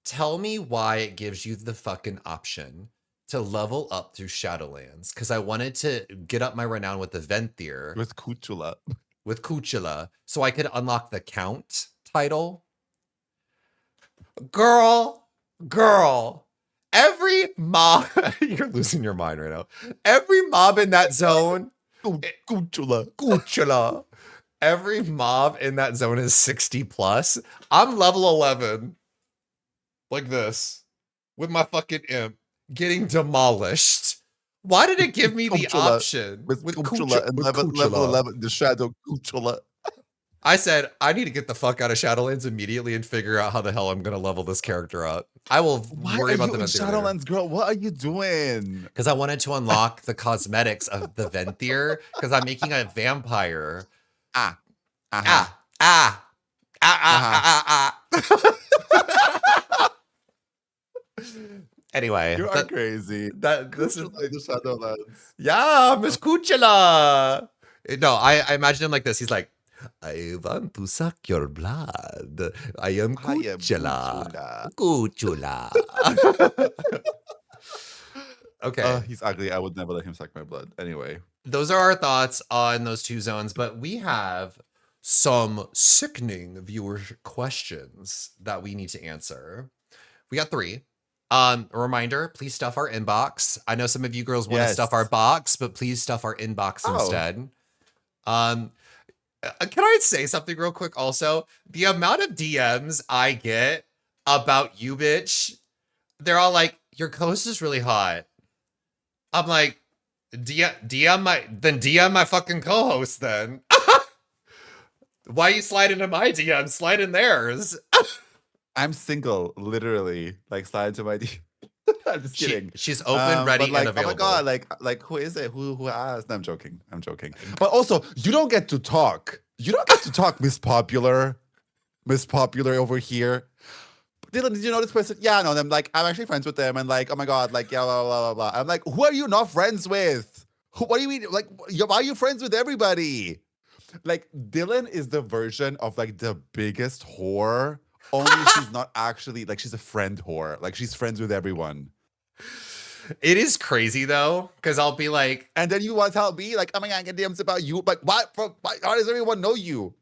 Tell me why it gives you the fucking option to level up through Shadowlands, because I wanted to get up my renown with the Venthyr. With Kuchula. With Kuchula, so I could unlock the Count title. Girl, every mob, you're losing your mind right now. Every mob in that zone, Kuchula. Every mob in that zone is 60 plus. I'm level 11, like this, with my fucking imp, getting demolished. Why did it give me the option? With Kuchula and level 11, the shadow Kuchula. I said, I need to get the fuck out of Shadowlands immediately and figure out how the hell I'm going to level this character up. I will worry about the Shadowlands, girl. What are you doing? Because I wanted to unlock the cosmetics of the Venthyr, because I'm making a vampire. Anyway, you are crazy. This is the Shadowlands. Yeah, Miss Kuchula. No, I imagine him like this. He's like, I want to suck your blood. I am Kuchula. Kuchula. Okay. He's ugly. I would never let him suck my blood. Anyway. Those are our thoughts on those 2 zones, but we have some sickening viewer questions that we need to answer. We got 3. A reminder, please stuff our inbox. I know some of you girls want to stuff our box, but please stuff our inbox instead. Can I say something real quick also? The amount of DMs I get about you, bitch, they're all like, your co-host is really hot. I'm like, DM my fucking co-host then. Why you slide into my DM? Slide in theirs. I'm single, literally. Like, slide into my DM. I'm just kidding. She's open, ready, and available. Oh my god, like who is it? Who asked? No, I'm joking. But also, you don't get to talk. You don't get to talk, Miss Popular over here. Dylan, did you know this person? Yeah, I know them. Like, I'm actually friends with them, and like, oh my god, like, yeah, blah blah blah blah. I'm like, who are you not friends with? What do you mean? Like, why are you friends with everybody? like Dylan is the version of like the biggest whore. Only she's not actually like she's a friend whore. Like she's friends with everyone. It is crazy though, because I'll be like, and then you want to tell me like, oh my god, I get DMs about you. Like, why? How does everyone know you?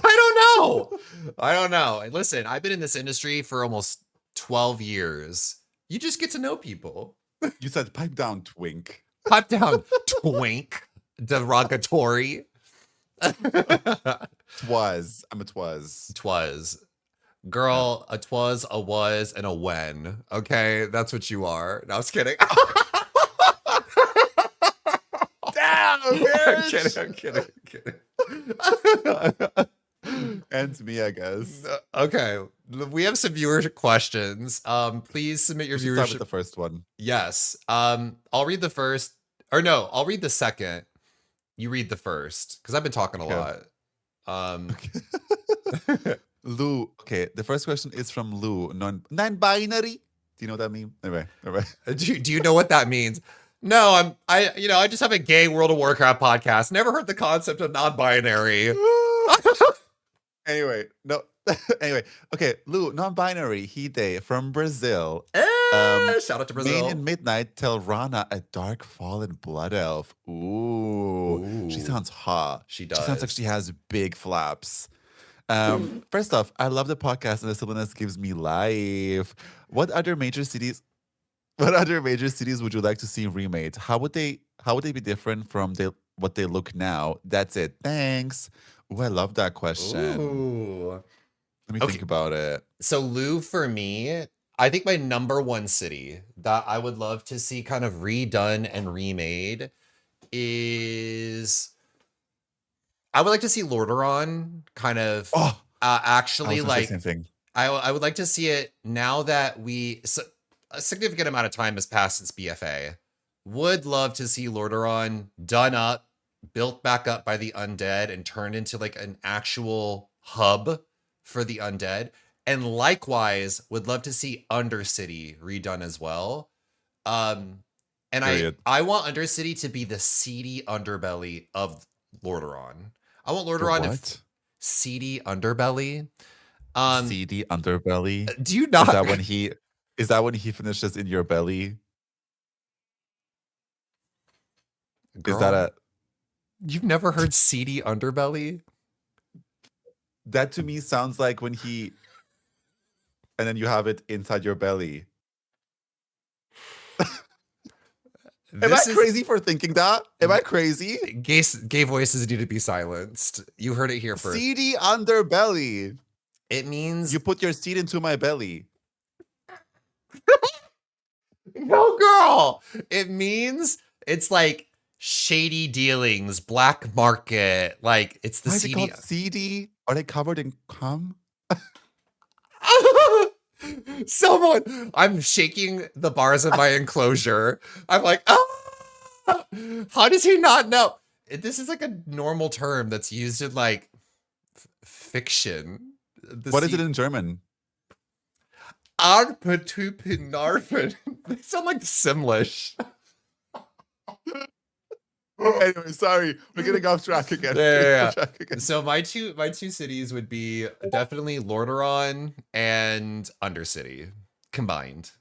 I don't know. And listen, I've been in this industry for almost 12 years. You just get to know people. You said pipe down, twink. Pipe down, twink. Derogatory. Twas. I'm a twas. Twas. Girl, a twas, a was, and a when. Okay? That's what you are. No, I was kidding. Damn, bitch. I'm kidding. And me, I guess. Okay. We have some viewer questions. Please submit your We should start viewership. with the first one. Yes. I'll read the first. Or no, I'll read the second. You read the first. Because I've been talking a lot. Lou. Okay, the first question is from Lou. Non-binary. Do you know what that means? Anyway. Do you know what that means? No, I just have a gay World of Warcraft podcast. Never heard the concept of non-binary. Anyway, okay, Lou, non-binary, he, they, from Brazil. Shout out to Brazil. Main and Midnight tell Rana a dark fallen blood elf. Ooh. She sounds hot. She does. She sounds like she has big flaps. First off, I love the podcast and the silliness gives me life. What other major cities would you like to see remade? How would they be different from what they look now? That's it. Thanks. Ooh, I love that question. Ooh. Let me think about it. So Lou, for me, I think my number one city that I would love to see kind of redone and remade is, I would like to see Lordaeron kind of actually like, same thing. I would like to see it now that a significant amount of time has passed since BFA. Would love to see Lordaeron done up, built back up by the undead and turned into like an actual hub for the undead. And likewise, would love to see Undercity redone as well. And I want Undercity to be the seedy underbelly of Lordaeron. I want Lordaeron to seedy underbelly. Seedy underbelly. Do you not? Is that when he finishes in your belly? Girl, is that you've never heard seedy underbelly? That to me sounds like when he, and then you have it inside your belly. Am I crazy for thinking that? Am I crazy? Gay voices need to be silenced. You heard it here first. Seedy underbelly. It means you put your seed into my belly. No, girl. It means it's like shady dealings, black market. Like it's the seedy. Why is it called seedy? Are they covered in cum? Someone, I'm shaking the bars of my enclosure. I'm like, how does he not know? This is like a normal term that's used in like fiction. What is it in German? Artemirs. They sound like Simlish. Anyway, sorry, we're getting off track again. Yeah. So my two cities would be definitely Lordaeron and Undercity combined.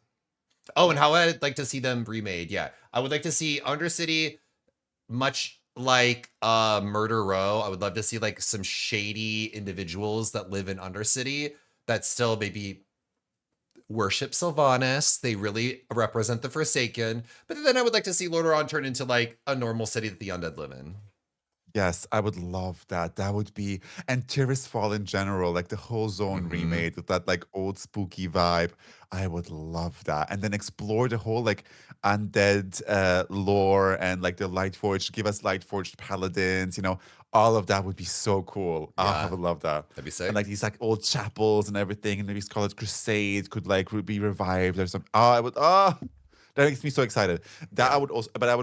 Oh, and how I'd like to see them remade. Yeah, I would like to see Undercity much like Murder Row. I would love to see like some shady individuals that live in Undercity that still maybe worship Sylvanas. They really represent the Forsaken. But then I would like to see Lordaeron turn into like a normal city that the undead live in. Yes, I would love that. That would be, and Tirisfal in general, like the whole zone remade with that like old spooky vibe. I would love that. And then explore the whole like undead lore and like the Lightforged, give us Lightforged paladins, all of that would be so cool. Yeah. I would love that. That'd be sick. And like these like old chapels and everything, and maybe Scarlet Crusade could like be revived or something. That makes me so excited. That I would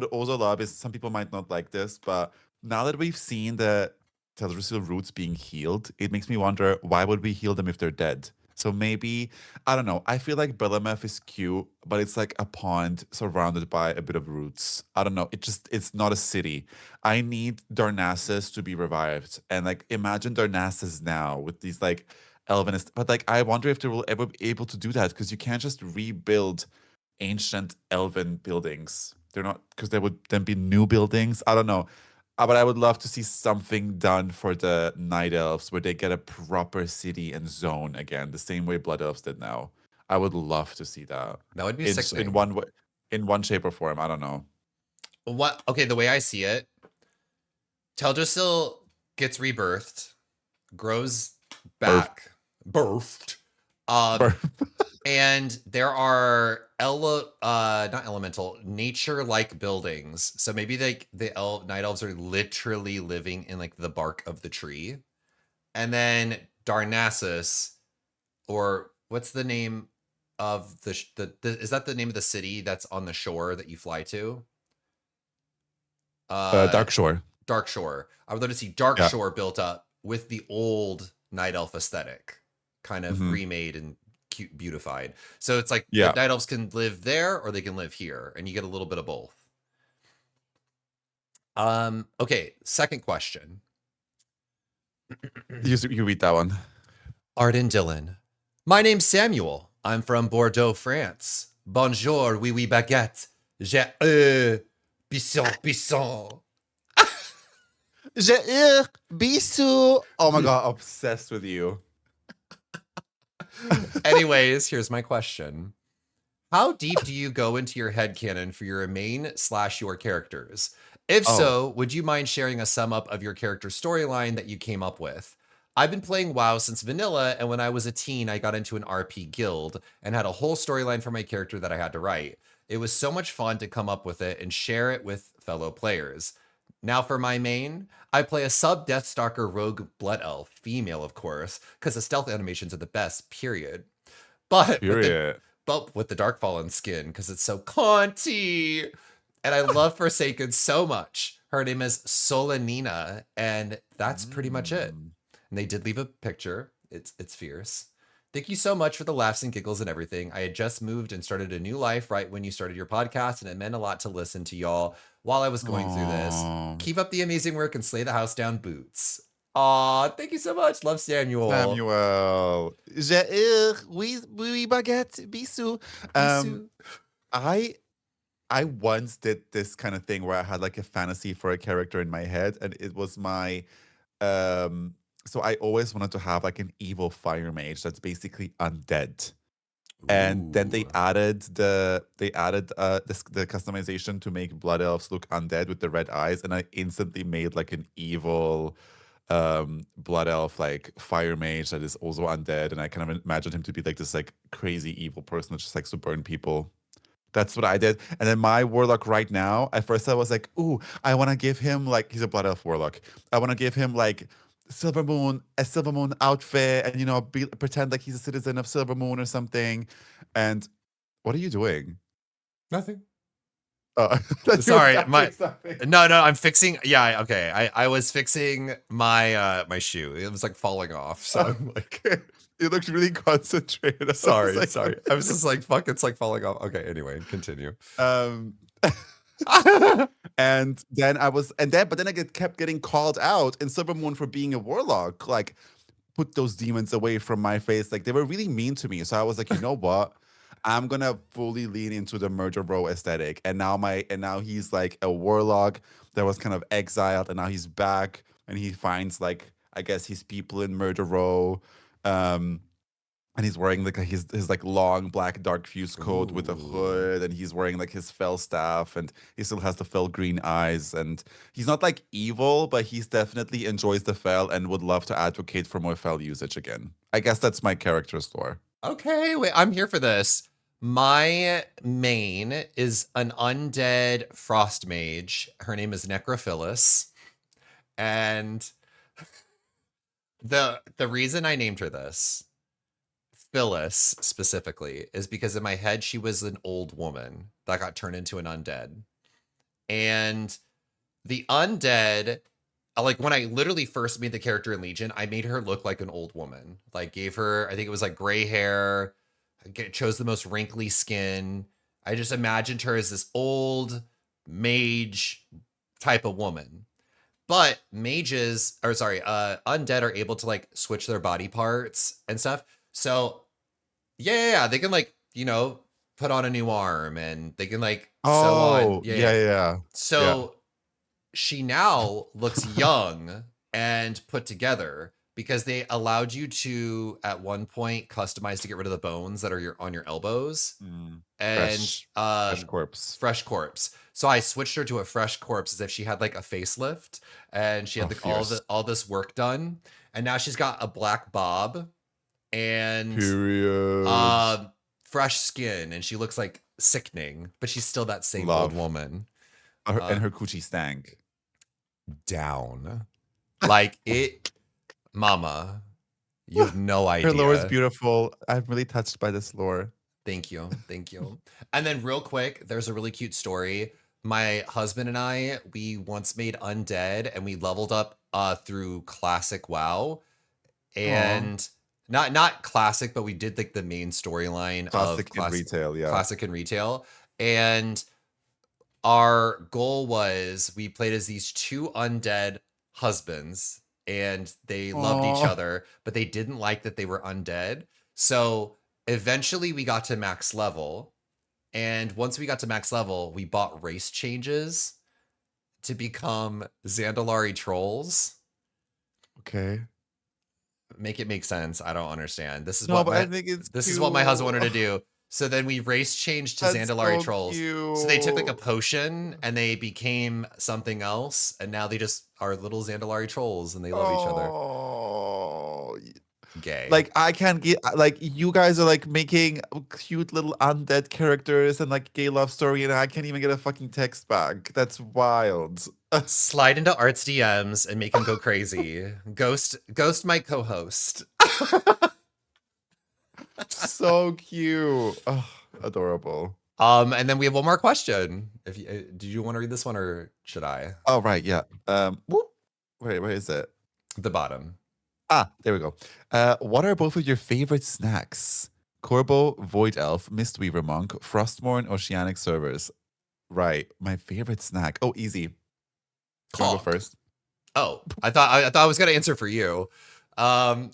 also love is, some people might not like this, but now that we've seen the Teldrassil roots being healed, it makes me wonder, why would we heal them if they're dead? So maybe, I don't know. I feel like Bellemeth is cute, but it's like a pond surrounded by a bit of roots. I don't know. It's not a city. I need Darnassus to be revived. And like, imagine Darnassus now with these like Elvenist. But like, I wonder if they will ever be able to do that because you can't just rebuild ancient Elven buildings. They're not, because there would then be new buildings. I don't know. But I would love to see something done for the Night Elves where they get a proper city and zone again, the same way Blood Elves did now. I would love to see that. That would be In sickening. one way, in one shape or form. I don't know. What? Okay, the way I see it, Teldrassil gets rebirthed, grows back, birthed. And there are not elemental, nature-like buildings. So maybe like the night elves are literally living in like the bark of the tree. And then Darnassus, or what's the name of the is that the name of the city that's on the shore that you fly to? Dark Shore. Dark Shore. I would love to see Dark Shore built up with the old night elf aesthetic, kind of remade and cute, beautified. So it's like the night elves can live there or they can live here, and you get a little bit of both. Okay, second question. You read that one. Arden Dylan. My name's Samuel. I'm from Bordeaux, France. Bonjour, oui, oui, baguette. J'ai bisson. J'ai bisou. Oh my god, obsessed with you. Anyways, here's my question. How deep do you go into your headcanon for your main/your characters? If so, would you mind sharing a sum up of your character storyline that you came up with? I've been playing WoW since vanilla, and when I was a teen, I got into an RP guild and had a whole storyline for my character that I had to write. It was so much fun to come up with it and share it with fellow players. Now for my main, I play a sub-Deathstalker rogue blood elf, female of course, because the stealth animations are the best, period. But with the Darkfallen skin, because it's so conty. And I love Forsaken so much. Her name is Solanina, and that's pretty much it. And they did leave a picture. It's fierce. Thank you so much for the laughs and giggles and everything. I had just moved and started a new life right when you started your podcast, and it meant a lot to listen to y'all while I was going through this. Keep up the amazing work and slay the house down, Boots. Aw, thank you so much. Love, Samuel. Oui, baguette, bisou. I once did this kind of thing where I had like a fantasy for a character in my head, and it was my so I always wanted to have like an evil fire mage that's basically undead. And then they added the customization to make blood elves look undead with the red eyes, and I instantly made like an evil blood elf like fire mage that is also undead, and I kind of imagined him to be like this like crazy evil person that just likes to burn people. That's what I did. And then my warlock right now, at first I was like, ooh, I want to give him like, he's a blood elf warlock. I want to give him like a Silver Moon outfit, and, you know, pretend like he's a citizen of Silver Moon or something. And what are you doing? Nothing. Oh, sorry, no, I'm fixing. Yeah, okay. I was fixing my my shoe. It was like falling off. So I'm like, it looked really concentrated. Sorry. I was just like, fuck, it's like falling off. Okay, anyway, continue. And then I kept getting called out in Silver Moon for being a warlock. Like, put those demons away from my face. Like, they were really mean to me. So I was like, you know what? I'm gonna fully lean into the Murder Row aesthetic. And now he's like a warlock that was kind of exiled, and now he's back and he finds like, I guess, his people in Murder Row. And he's wearing like his like long black dark fuse coat with a hood, and he's wearing like his fell staff, and he still has the fell green eyes, and he's not like evil, but he's definitely enjoys the fell and would love to advocate for more fell usage again. I guess that's my character's lore. Okay, wait, I'm here for this. My main is an undead frost mage. Her name is Necrophilus. And the reason I named her this, Phyllis specifically, is because in my head she was an old woman that got turned into an undead. And the undead like when I literally first made the character in Legion, I made her look like an old woman. Like gave her, I think it was like gray hair, chose the most wrinkly skin. I just imagined her as this old mage type of woman. But undead are able to like switch their body parts and stuff. So yeah, they can like, put on a new arm and they can like sew on. Yeah. So she now looks young and put together because they allowed you to at one point customize to get rid of the bones that are on your elbows. And fresh corpse. So I switched her to a fresh corpse as if she had like a facelift and she had like all this work done. And now she's got a black bob and fresh skin, and she looks like sickening, but she's still that same old woman. And her coochie stank. Down. Like it, mama, you have no idea. Her lore is beautiful. I'm really touched by this lore. Thank you. And then real quick, there's a really cute story. My husband and I, we once made undead and we leveled up through classic WoW. And not classic, but we did like the main storyline of classic in retail. And our goal was we played as these two undead husbands and they loved each other, but they didn't like that they were undead. So eventually we got to max level. And once we got to max level, we bought race changes to become Zandalari trolls. Okay. Make it make sense. I don't understand. This is what my husband wanted to do. So then we race changed to Zandalari trolls. Cute. So they took like a potion and they became something else. And now they just are little Zandalari trolls and they love each other. Gay. Like I can't get like you guys are like making cute little undead characters and like gay love story, and I can't even get a fucking text back. That's wild. Slide into Art's DMs and make him go crazy. Ghost my co-host. So cute. Oh, adorable. And then we have one more question. If you, do you want to read this one or should I? Oh right, yeah. Wait, where is it? The bottom. There we go. What are both of your favorite snacks? Corbo, Void Elf, Mistweaver Monk, Frostmourne, Oceanic Servers. Right, my favorite snack. Oh, easy. Go first. Oh, I thought I was gonna answer for you. No,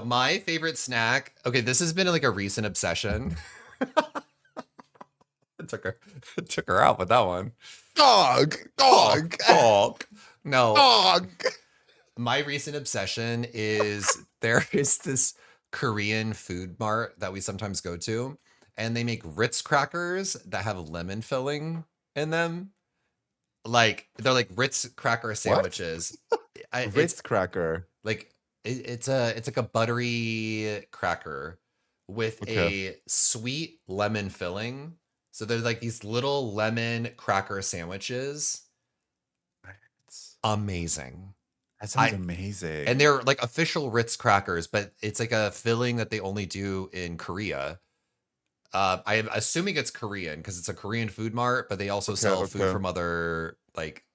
my favorite snack. Okay, this has been like a recent obsession. It took her out with that one. Dog. No. Dog. My recent obsession is there is this Korean food mart that we sometimes go to, and they make Ritz crackers that have lemon filling in them. Like they're like Ritz cracker sandwiches. Ritz cracker. Like it's like a buttery cracker with a sweet lemon filling. So they're like these little lemon cracker sandwiches. Amazing. That sounds amazing. And they're like official Ritz crackers, but it's like a filling that they only do in Korea. I'm assuming it's Korean because it's a Korean food mart, but they also sell food from other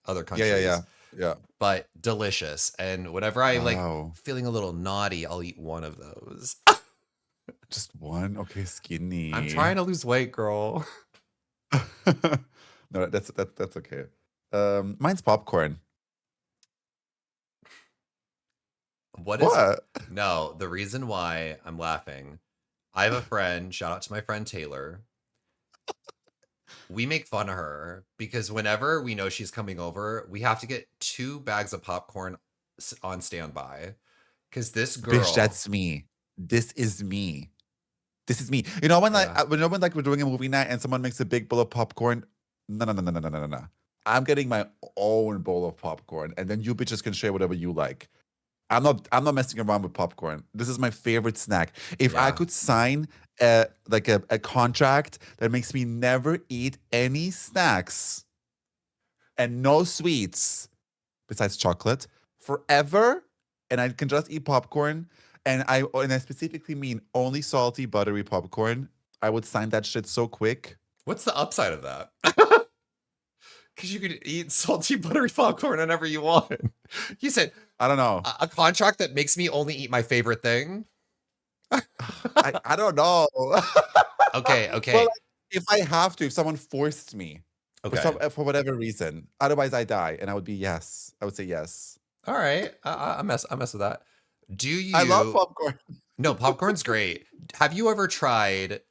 countries. Yeah. But delicious. And whenever I like feeling a little naughty, I'll eat one of those. Just one? Okay, skinny. I'm trying to lose weight, girl. No, that's okay. Mine's popcorn. What? No, the reason why I'm laughing, I have a friend, shout out to my friend Taylor. We make fun of her because whenever we know she's coming over, we have to get 2 bags of popcorn on standby. Because this girl... Bitch, that's me. This is me. You know when like we're doing a movie night and someone makes a big bowl of popcorn? No. I'm getting my own bowl of popcorn, and then you bitches can share whatever you like. I'm not messing around with popcorn. This is my favorite snack. If I could sign a contract that makes me never eat any snacks and no sweets besides chocolate forever, and I can just eat popcorn, and I specifically mean only salty, buttery popcorn, I would sign that shit so quick. What's the upside of that? Because you could eat salty buttery popcorn whenever you want. You said I don't know. a contract that makes me only eat my favorite thing. I don't know. Okay. Well, like, if I have to, if someone forced me Okay. for whatever reason, otherwise I die, and I would be yes. I would say yes. All right. I mess with that. Do you? I love popcorn. No, popcorn's great. Have you ever tried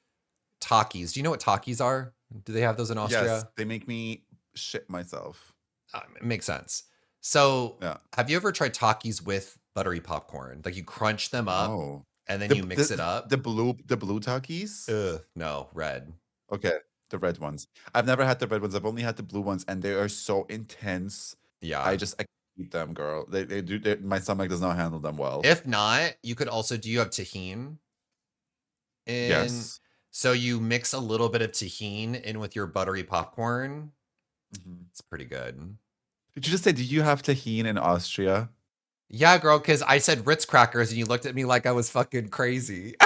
Takis? Do you know what Takis are? Do they have those in Austria? Yes, they make me shit myself. It makes sense. So, Yeah. have you ever tried Takis with buttery popcorn? Like you crunch them up Oh. and then you mix it up. The blue Takis? No, red. Okay, the red ones. I've never had the red ones. I've only had the blue ones, and they are so intense. Yeah. I can't eat them, girl. My stomach does not handle them well. If not, you could also, do you have tahini? Yes. So you mix a little bit of tahini in with your buttery popcorn. It's pretty good. Did you just say, do you have tahini in Austria? Yeah, girl, because I said Ritz crackers and you looked at me like I was fucking crazy.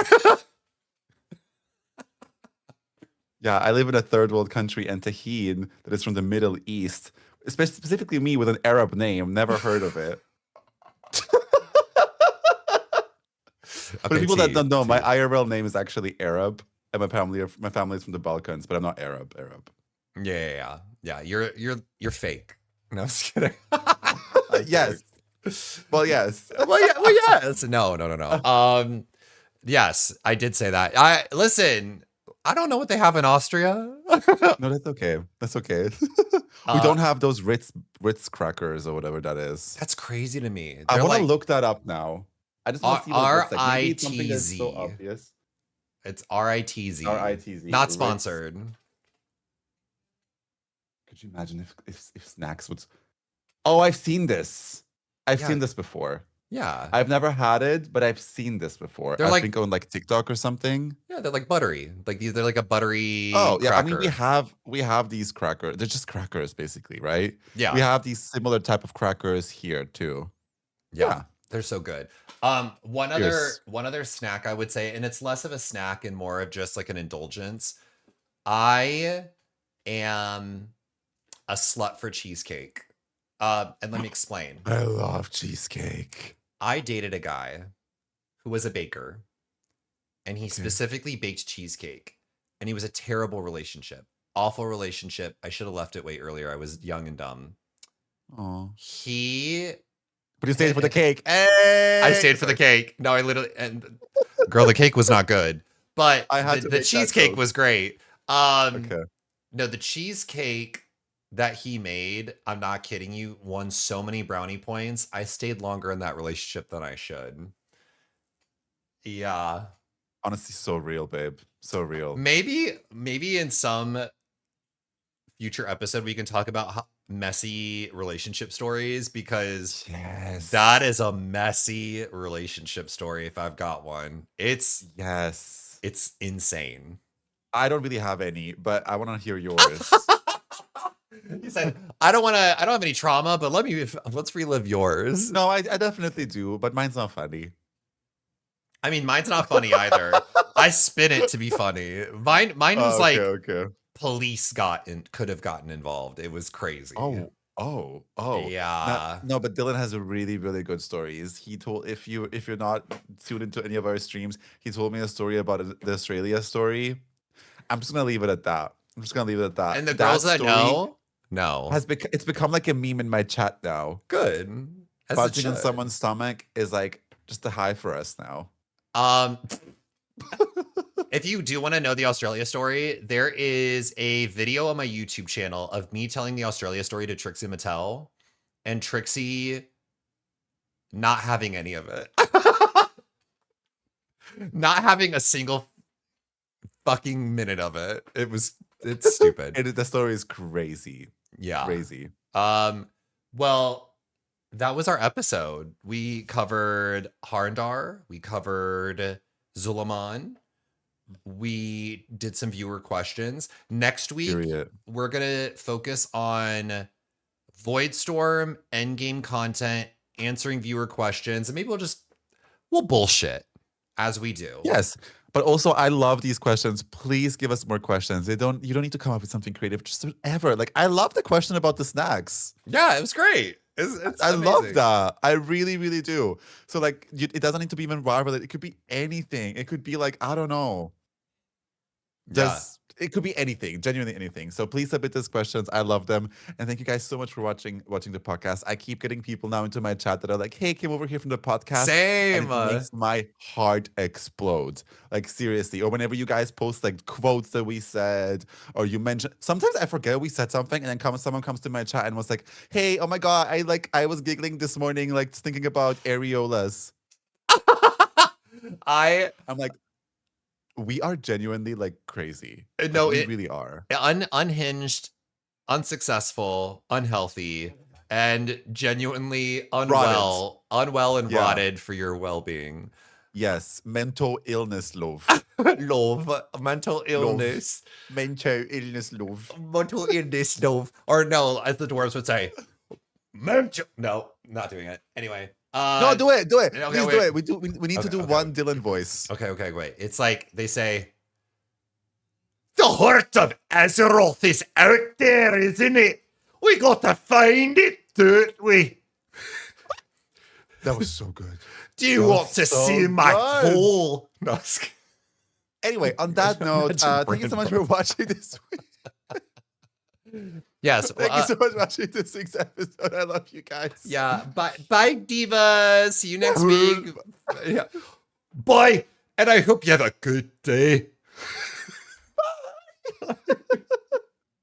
Yeah, I live in a third world country, and tahini that is from the Middle East, specifically me with an Arab name, never heard of it. For people that don't know, my IRL name is actually Arab, and my family is from the Balkans, but I'm not Arab. Yeah. You're fake. No, I'm just kidding. Yes. Well, yes. Well, yes. No. Yes, I did say that. Listen, I don't know what they have in Austria. No, that's okay. That's okay. We don't have those Ritz crackers or whatever that is. That's crazy to me. I want to look that up now. I just want to see what it looks like. Maybe it's something that's so obvious. It's RITZ. RITZ. Not sponsored. Could you imagine if snacks would? Oh, I've seen this. I've seen this before. Yeah. I've never had it, but I've seen this before. I think on like TikTok or something. Yeah, they're like buttery. They're like a buttery. Oh, yeah. Cracker. I mean, we have these crackers. They're just crackers, basically, right? Yeah. We have these similar type of crackers here too. Yeah. They're so good. One other snack I would say, and it's less of a snack and more of just like an indulgence. I am a slut for cheesecake. And let me explain. I love cheesecake. I dated a guy who was a baker, and he specifically baked cheesecake, and he was a terrible relationship. Awful relationship. I should have left it way earlier. I was young and dumb. Oh. But you stayed for the cake. Hey! I stayed for the cake. No, I literally, and girl, the cake was not good, but the cheesecake was great. Okay. No, the cheesecake that he made, I'm not kidding you, won so many brownie points. I stayed longer in that relationship than I should. Yeah. Honestly, so real, babe. So real. Maybe in some future episode we can talk about messy relationship stories, because that is a messy relationship story if I've got one. It's insane. I don't really have any, but I want to hear yours. You said I don't have any trauma, but let's relive yours. No, I definitely do, but mine's not funny. I mean, mine's not funny either. I spin it to be funny. Mine was police could have gotten involved. It was crazy. Oh. Yeah. No, but Dylan has a really, really good stories. He told, if you're not tuned into any of our streams, he told me a story about the Australia story. I'm just gonna leave it at that. And the girls that know. No. It's become like a meme in my chat now. Good. Punching on someone's stomach is like just a high for us now. If you do want to know the Australia story, there is a video on my YouTube channel of me telling the Australia story to Trixie Mattel, and Trixie not having any of it. Not having a single fucking minute of it. It's stupid. The story is crazy. Yeah. Crazy. Well, that was our episode. We covered Harandar. We covered Zul'Aman. We did some viewer questions. Next week, we're going to focus on Voidstorm, endgame content, answering viewer questions, and maybe we'll bullshit as we do. Yes. But also, I love these questions. Please give us more questions. You don't need to come up with something creative. Just whatever. Like, I love the question about the snacks. Yeah, it was great. It's I amazing. love that. I really, really do. So like, it doesn't need to be even raw related. It could be anything. It could be like, I don't know. It could be anything, genuinely anything. So please submit these questions. I love them. And thank you guys so much for watching the podcast. I keep getting people now into my chat that are like, hey, came over here from the podcast. Same. And it makes my heart explode. Like, seriously. Or whenever you guys post like quotes that we said, or you mention, sometimes I forget we said something, and then someone comes to my chat and was like, hey, oh my God, I was giggling this morning, like thinking about areolas. I'm like, we are genuinely like crazy. No, we really are. Unhinged, unsuccessful, unhealthy, and genuinely unwell and rotted for your well-being. Yes, mental illness, love. Love, mental illness. Mental illness, love. Mental illness, love. Or no, as the dwarves would say, mental. No, not doing it. Anyway. No, do it. Okay, Please do it. We need to do one Dylan voice. Okay, wait. It's like they say, the heart of Azeroth is out there, isn't it? We got to find it, don't we? That was so good. Do you want to see my hole? No. Anyway, on that note, thank you so much for watching this week. Yes. Thank you so much for watching this week's episode. I love you guys. Yeah. Bye, divas. See you next week. Yeah. Bye. And I hope you have a good day. Bye.